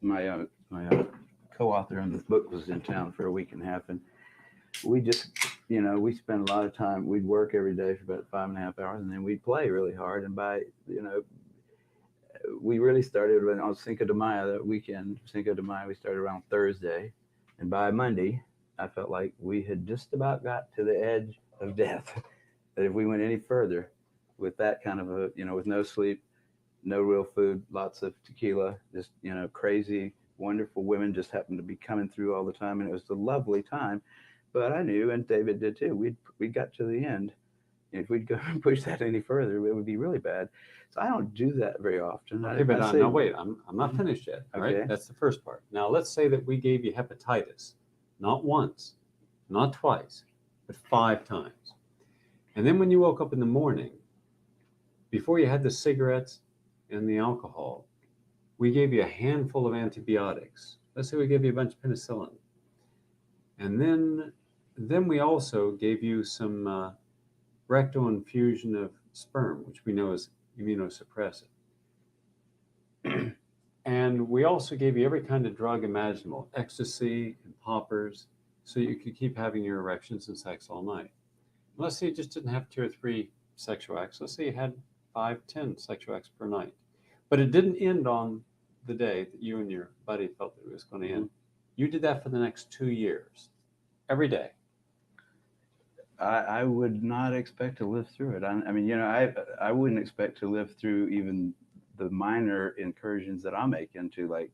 My co-author on this book was in town for a week and a half, and we just, we spent a lot of time. We'd work every day for about 5.5 hours, and then we'd play really hard. And we really started on Cinco de Mayo that weekend. Cinco de Mayo, we started around Thursday, and by Monday, I felt like we had just about got to the edge of death. That if we went any further with that kind of with no sleep, no real food, lots of tequila, just, crazy, wonderful women just happened to be coming through all the time. And it was a lovely time. But I knew, and David did too, we got to the end. If we'd go and push that any further, it would be really bad. So I don't do that very often. Okay, but no, wait, I'm not finished yet. All Okay. right, that's the first part. Now, let's say that we gave you hepatitis, not once, not twice, but 5 times. And then when you woke up in the morning, before you had the cigarettes and the alcohol, we gave you a handful of antibiotics. Let's say we gave you a bunch of penicillin. And then we also gave you some rectal infusion of sperm, which we know is immunosuppressive. And we also gave you every kind of drug imaginable, ecstasy and poppers, so you could keep having your erections and sex all night. Let's say you just didn't have 2 or 3 sexual acts. Let's say you had 5, 10 sexual acts per night. But it didn't end on the day that you and your buddy felt that it was going to end. You did that for the next 2 years, every day. I would not expect to live through it. I wouldn't expect to live through even the minor incursions that I make into, like,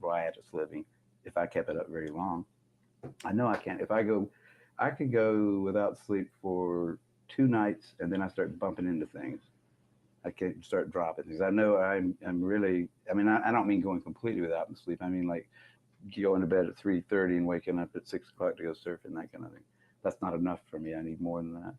riotous living, if I kept it up very long. I know I can't. I could go without sleep for 2 nights, and then I start bumping into things. I can start dropping things. I know I'm really. I don't mean going completely without sleep. I mean, like, going to bed at 3:30 and waking up at 6 o'clock to go surfing, that kind of thing. That's not enough for me. I need more than that.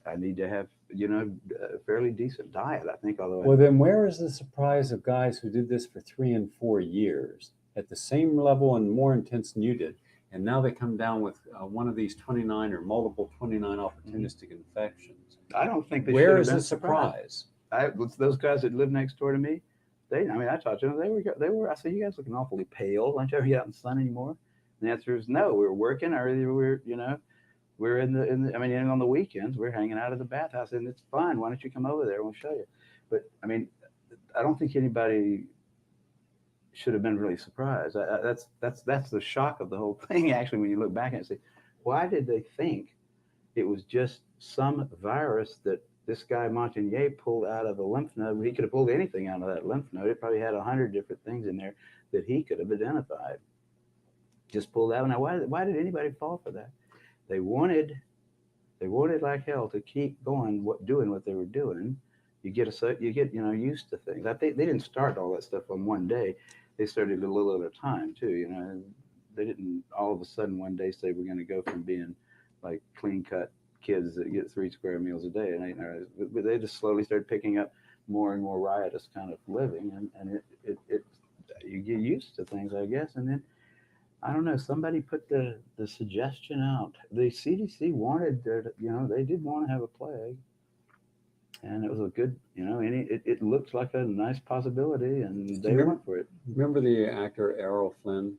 I need to have, a fairly decent diet, I think. Well, then where is the surprise of guys who did this for 3 and 4 years at the same level and more intense than you did, and now they come down with one of these 29 or multiple 29 opportunistic infections? I don't think they Where should is have the been surprise? Those guys that live next door to me, I talked to them. They were. I said, "You guys looking awfully pale. Aren't you ever out in the sun anymore?" And the answer is no. We're working, or we're in the on the weekends, we're hanging out at the bathhouse, and it's fun. Why don't you come over there? We'll show you. But I don't think anybody should have been really surprised. That's the shock of the whole thing. Actually, when you look back and say, why did they think it was just some virus that this guy Montagnier pulled out of a lymph node? He could have pulled anything out of that lymph node. It probably had 100 different things in there that he could have identified. Just pulled out. Now, why did anybody fall for that? They wanted like hell to keep going, doing what they were doing. You get used to things. I think they didn't start all that stuff on one day. They started a little at a time too. They didn't all of a sudden one day say we're going to go from being like clean cut kids that get 3 square meals a day and 8 hours. But they just slowly started picking up more and more riotous kind of living, and it you get used to things, I guess. And then I don't know, somebody put the suggestion out. The CDC wanted they did want to have a plague, and it was a good, it looked like a nice possibility, and they went for it. Remember the actor Errol Flynn?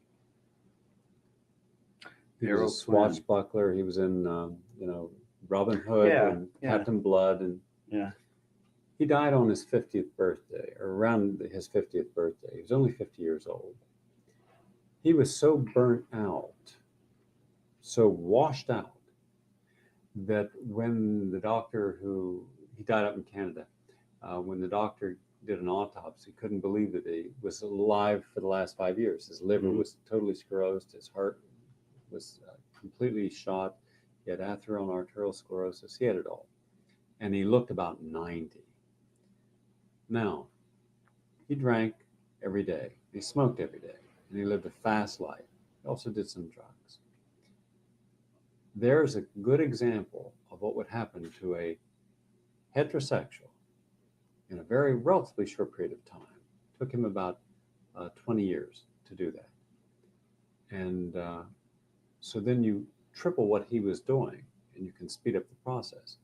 He was a Errol Flynn. swashbuckler. He was in, Robin Hood and Captain Blood, and Yeah. he died on his 50th birthday, or around his 50th birthday. He was only 50 years old. He was so burnt out, so washed out, that when the doctor he died up in Canada, when the doctor did an autopsy, couldn't believe that he was alive for the last 5 years. His liver was totally sclerosed. His heart was completely shot. He had atheroid arterial sclerosis. He had it all. And he looked about 90. Now, he drank every day. He smoked every day. And he lived a fast life. He also did some drugs. There's a good example of what would happen to a heterosexual in a very relatively short period of time. It took him about 20 years to do that. And so then you triple what he was doing, and you can speed up the process.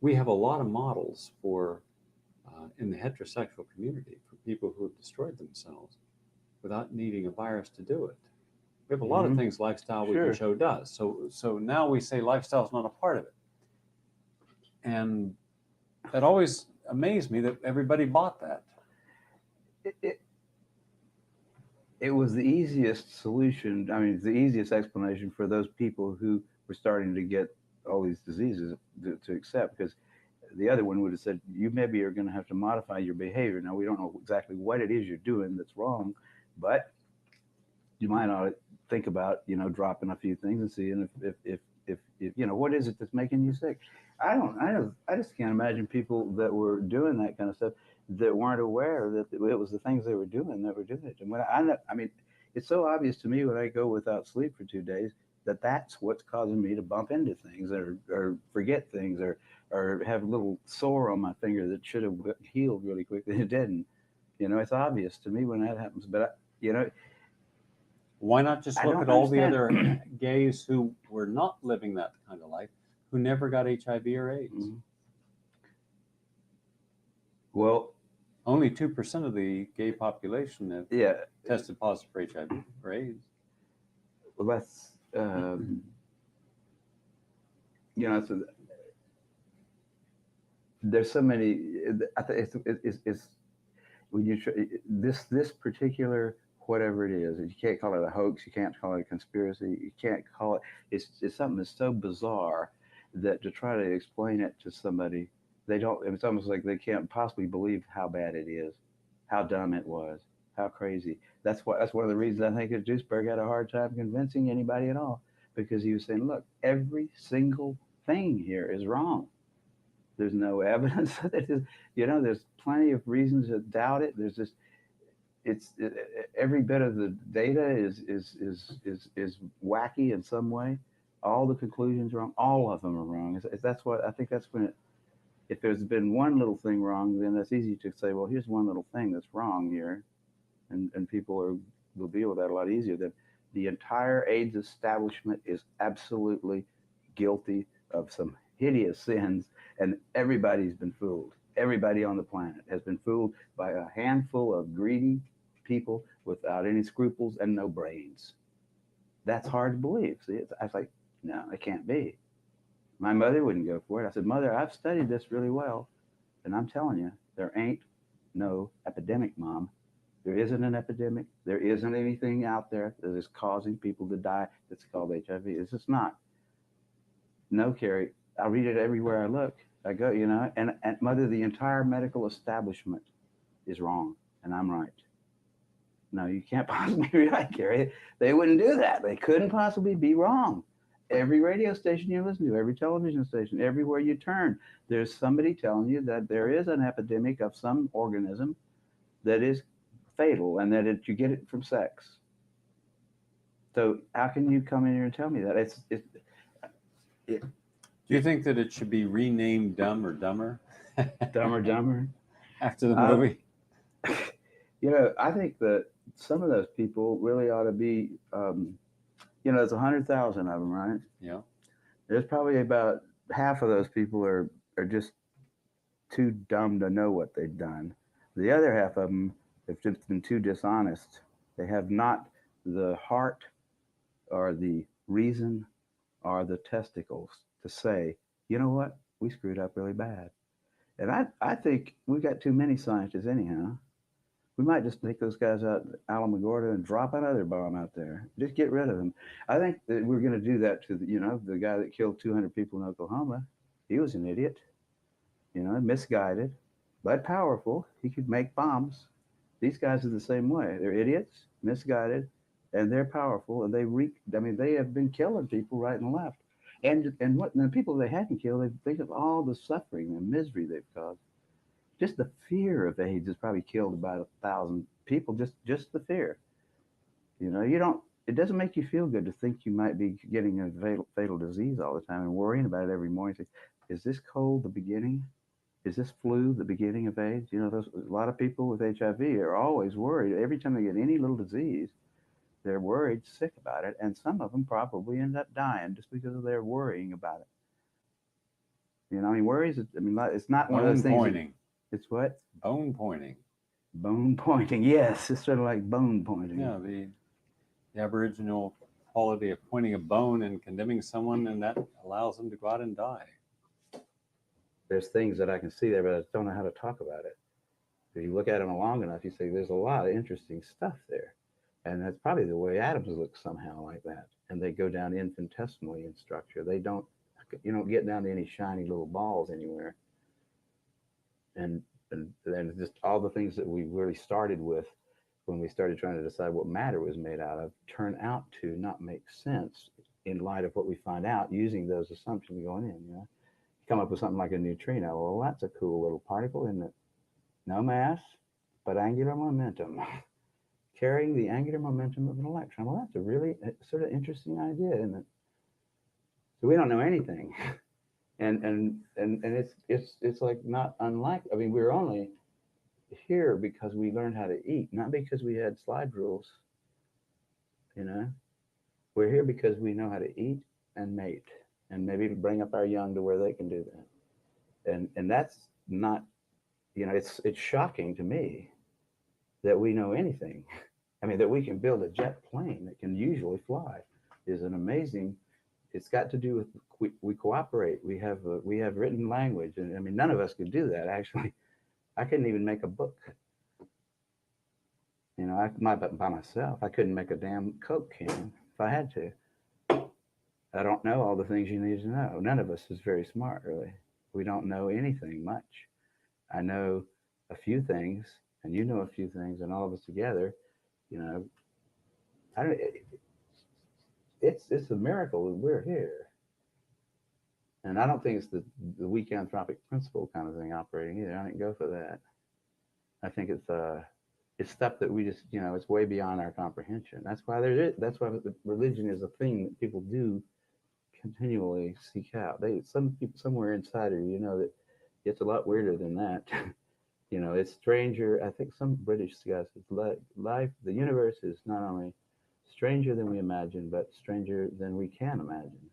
We have a lot of models for in the heterosexual community for people who have destroyed themselves without needing a virus to do it. We have a lot of things lifestyle we can show does. So now we say lifestyle is not a part of it. And that always amazed me that everybody bought that. It was the easiest solution. I mean, it's the easiest explanation for those people who were starting to get all these diseases to accept, because the other one would have said, you maybe are going to have to modify your behavior. Now, we don't know exactly what it is you're doing that's wrong, but you might ought to think about, dropping a few things and seeing if what is it that's making you sick. I just can't imagine people that were doing that kind of stuff that weren't aware that it was the things they were doing that were doing it. And I mean, it's so obvious to me when I go without sleep for 2 days that that's what's causing me to bump into things or forget things or have a little sore on my finger that should have healed really quickly. It didn't. It's obvious to me when that happens. But why not just look at all the other gays who were not living that kind of life, who never got HIV or AIDS? Mm-hmm. Well, only 2% of the gay population have tested positive for HIV or AIDS. Well, that's so there's so many. I think it's when you this particular whatever it is, you can't call it a hoax, you can't call it a conspiracy, you can't call it. It's something that's so bizarre that to try to explain it to somebody, they don't. It's almost like they can't possibly believe how bad it is, how dumb it was, how crazy. That's one of the reasons I think that Duisberg had a hard time convincing anybody at all, because he was saying, look, every single thing here is wrong. There's no evidence that it is, there's plenty of reasons to doubt it. There's just, every bit of the data is wacky in some way. All the conclusions are wrong. All of them are wrong. That's what I think. That's when if there's been one little thing wrong, then that's easy to say, well, here's one little thing that's wrong here, and people will deal with that a lot easier. Than the entire AIDS establishment is absolutely guilty of some hideous sins, and everybody's been fooled. Everybody on the planet has been fooled by a handful of greedy people without any scruples and no brains. That's hard to believe. See, I was like, no, it can't be. My mother wouldn't go for it. I said, Mother, I've studied this really well, and I'm telling you, there ain't no epidemic, Mom. There isn't an epidemic. There isn't anything out there that is causing people to die that's called HIV. It's just not. No, Kary. I read it everywhere I look. I go, and whether the entire medical establishment is wrong and I'm right. No, you can't possibly be right, Kary. They wouldn't do that. They couldn't possibly be wrong. Every radio station you listen to, every television station, everywhere you turn, there's somebody telling you that there is an epidemic of some organism that is fatal and that you get it from sex. So how can you come in here and tell me that? Do you think that it should be renamed Dumb or Dumber? Dumber. After the movie? I think that some of those people really ought to be, there's 100,000 of them, right? Yeah. There's probably about half of those people are just too dumb to know what they've done. The other half of them have just been too dishonest. They have not the heart or the reason or the testicles to say, you know what, we screwed up really bad. And I think we've got too many scientists anyhow. We might just take those guys out, Alamogordo, and drop another bomb out there. Just get rid of them. I think that we're going to do that to the guy that killed 200 people in Oklahoma. He was an idiot, misguided, but powerful. He could make bombs. These guys are the same way. They're idiots, misguided, and they're powerful. And they have been killing people right and left. And the people they hadn't killed, they think of all the suffering and misery they've caused. Just the fear of AIDS has probably killed about 1,000 people. Just the fear. It doesn't make you feel good to think you might be getting a fatal disease all the time and worrying about it every morning. Think, is this cold the beginning? Is this flu the beginning of AIDS? A lot of people with HIV are always worried. Every time they get any little disease, they're worried, sick about it, and some of them probably end up dying just because of their worrying about it. Worries. It's not one of those things. Bone pointing. It's what? Bone pointing. Bone pointing. Yes, it's sort of like bone pointing. Yeah, the Aboriginal quality of pointing a bone and condemning someone, and that allows them to go out and die. There's things that I can see there, but I just don't know how to talk about it. If you look at them long enough, you say there's a lot of interesting stuff there. And that's probably the way atoms look somehow like that. And they go down infinitesimally in structure. You don't get down to any shiny little balls anywhere. And just all the things that we really started with when we started trying to decide what matter was made out of turn out to not make sense in light of what we find out using those assumptions going in. You come up with something like a neutrino. Well, that's a cool little particle, isn't it? No mass, but angular momentum. Carrying the angular momentum of an electron. Well, that's a really sort of interesting idea, isn't it? So we don't know anything. And it's like not unlike, we're only here because we learned how to eat, not because we had slide rules. We're here because we know how to eat and mate and maybe bring up our young to where they can do that. And that's not, it's shocking to me that we know anything. That we can build a jet plane that can usually fly is an amazing. It's got to do with we cooperate. We have written language, and none of us could do that. Actually, I couldn't even make a book. By myself, I couldn't make a damn Coke can if I had to. I don't know all the things you need to know. None of us is very smart, really. We don't know anything much. I know a few things, and you know a few things, and all of us together. It's a miracle that we're here. And I don't think it's the weak anthropic principle kind of thing operating either. I didn't go for that. I think it's stuff that we just, it's way beyond our comprehension. That's why religion is a thing that people do continually seek out. Some people somewhere inside of that it's a lot weirder than that. It's stranger. I think some British guy says life, the universe is not only stranger than we imagine, but stranger than we can imagine.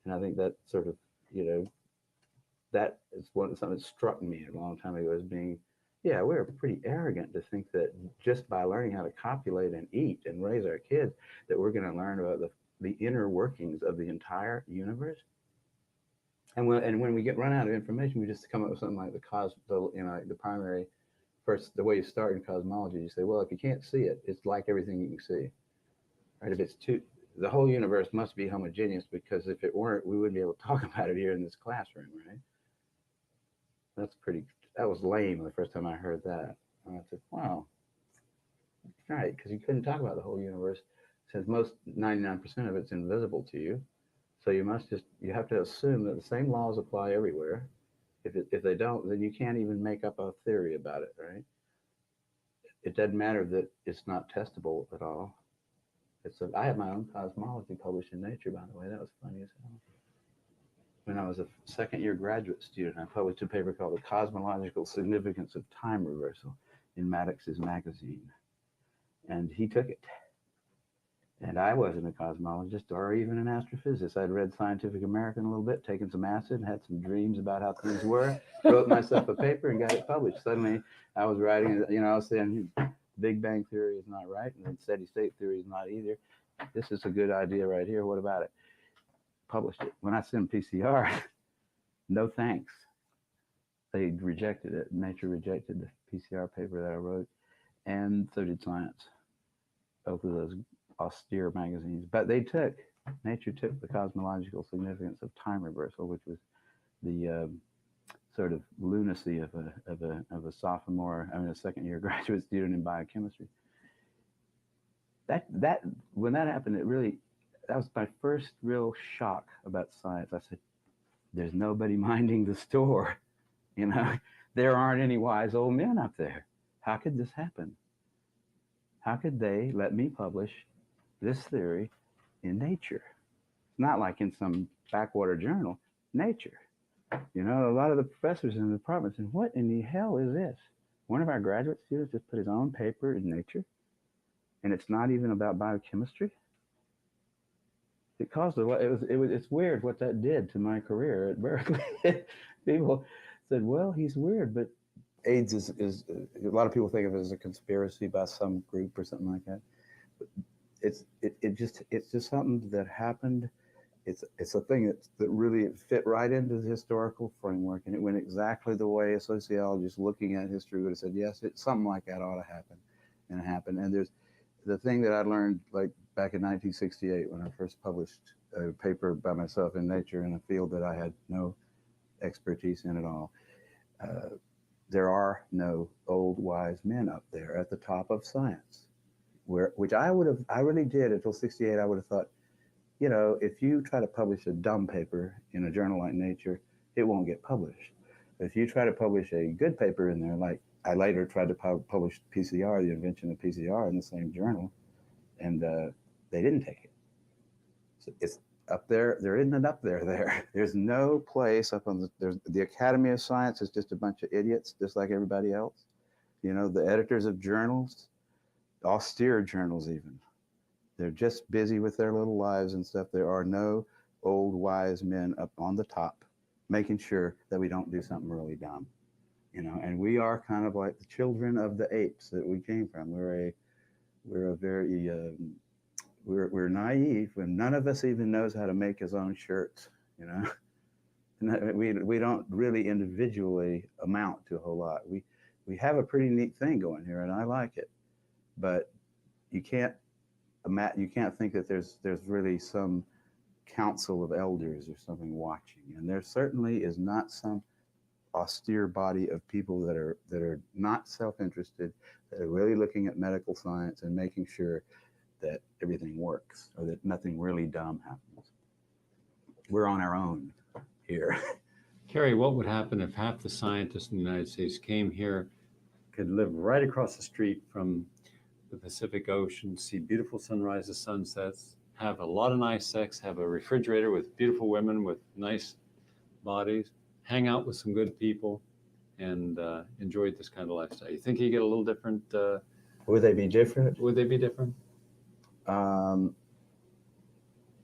And I think that sort of, that is something that struck me a long time ago as being, we're pretty arrogant to think that just by learning how to copulate and eat and raise our kids, that we're going to learn about the inner workings of the entire universe. And when we run out of information, we just come up with something like the primary first, the way you start in cosmology, you say, well, if you can't see it, it's like everything you can see, right? If it's the whole universe must be homogeneous, because if it weren't, we wouldn't be able to talk about it here in this classroom, right? That was lame the first time I heard that. And I said, wow, right, because you couldn't talk about the whole universe since 99% of it's invisible to you. So you have to assume that the same laws apply everywhere. If they don't, then you can't even make up a theory about it, right? It doesn't matter that it's not testable at all. I had my own cosmology published in Nature, by the way. That was funny as hell. When I was a second-year graduate student, I published a paper called The Cosmological Significance of Time Reversal in Maddox's magazine. And he took it. And I wasn't a cosmologist or even an astrophysicist. I'd read Scientific American a little bit, taken some acid, and had some dreams about how things were, wrote myself a paper and got it published. Suddenly I was writing, I was saying, Big Bang Theory is not right, and then steady state theory is not either. This is a good idea right here. What about it? Published it. When I sent PCR, no thanks. They rejected it. Nature rejected the PCR paper that I wrote, and so did Science. Both of those austere magazines. But Nature took the cosmological significance of time reversal, which was the sort of lunacy of a sophomore, a second-year graduate student in biochemistry. When that happened, that was my first real shock about science. I said, there's nobody minding the store. There aren't any wise old men up there. How could this happen? How could they let me publish this theory in Nature? Not like in some backwater journal, Nature. A lot of the professors in the department said, what in the hell is this? One of our graduate students just put his own paper in Nature, and it's not even about biochemistry. It caused it's weird what that did to my career at Berkeley. People said, well, he's weird, but AIDS is a lot of people think of it as a conspiracy by some group or something like that. But it's just something that happened. It's a thing that really fit right into the historical framework, and it went exactly the way a sociologist looking at history would have said, yes, something like that ought to happen, and it happened. And there's the thing that I learned like back in 1968 when I first published a paper by myself in Nature in a field that I had no expertise in at all. There are no old wise men up there at the top of science, which I really did until 68. I would have thought, if you try to publish a dumb paper in a journal like Nature, it won't get published. If you try to publish a good paper in there, like I later tried to publish PCR, the invention of PCR, in the same journal, and they didn't take it. So it's up there. There isn't an up there. There's no place up on the Academy of Science is just a bunch of idiots, just like everybody else. The editors of journals, austere journals even, they're just busy with their little lives and stuff. There are no old wise men up on the top making sure that we don't do something really dumb. And we are kind of like the children of the apes that we came from. We're naive, and none of us even knows how to make his own shirts. We don't really individually amount to a whole lot. We have a pretty neat thing going here, and I like it, but you can't think that there's really some council of elders or something watching, and there certainly is not some austere body of people that are not self-interested, that are really looking at medical science and making sure that everything works or that nothing really dumb happens. We're on our own here. Kary, what would happen if half the scientists in the United States came here, could live right across the street from the Pacific Ocean, see beautiful sunrises, sunsets, have a lot of nice sex, have a refrigerator with beautiful women with nice bodies, hang out with some good people, and enjoy this kind of lifestyle? You think you get a little different? Would they be different? Would they be different?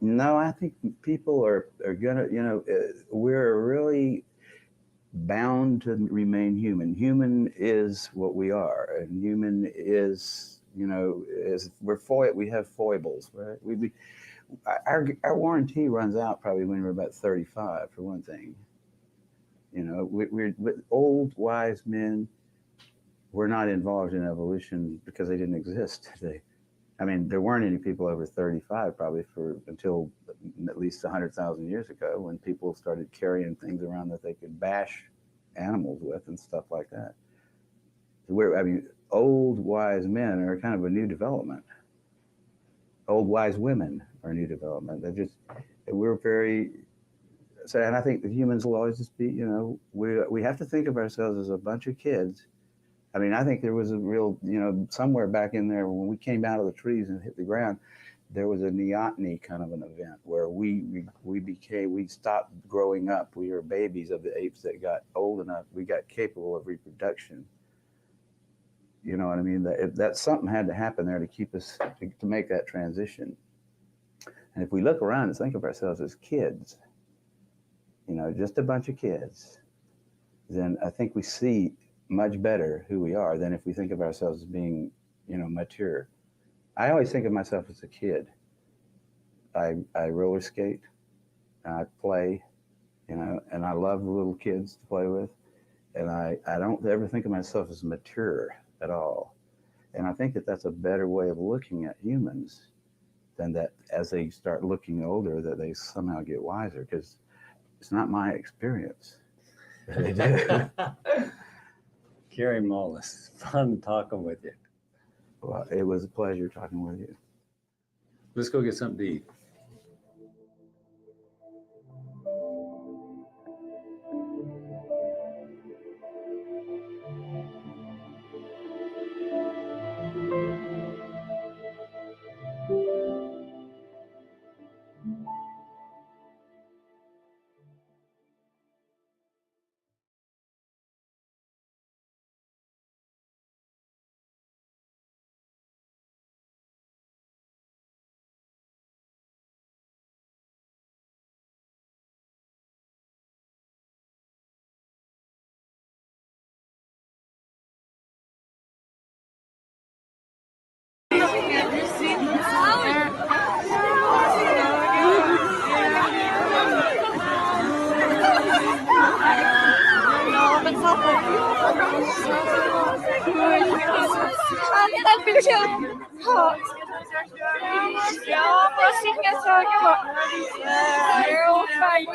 No, I think people are gonna, we're really bound to remain human. Human is what we are, and human is, we have foibles, right? Our warranty runs out probably when we're about 35, for one thing. We're old wise men were not involved in evolution because they didn't exist. I mean, there weren't any people over 35 probably until at least 100,000 years ago, when people started carrying things around that they could bash animals with and stuff like that. I mean, old wise men are kind of a new development. Old wise women are a new development. We're very, so, and I think the humans will always just be, we have to think of ourselves as a bunch of kids. I mean, I think there was a real, somewhere back in there when we came out of the trees and hit the ground, there was a neoteny kind of an event where we stopped growing up. We were babies of the apes that got old enough. We got capable of reproduction. You know what I mean? That something had to happen there to keep us, to make that transition. And if we look around and think of ourselves as kids, just a bunch of kids, then I think we see much better who we are than if we think of ourselves as being, mature. I always think of myself as a kid. I roller skate, and I play, and I love the little kids to play with. And I don't ever think of myself as mature at all. And I think that that's a better way of looking at humans than that as they start looking older, that they somehow get wiser, because it's not my experience. They do. Kary Mullis, fun talking with you. Well, it was a pleasure talking with you. Let's go get something to eat. Ja, prosím, něco. Jo, fajn.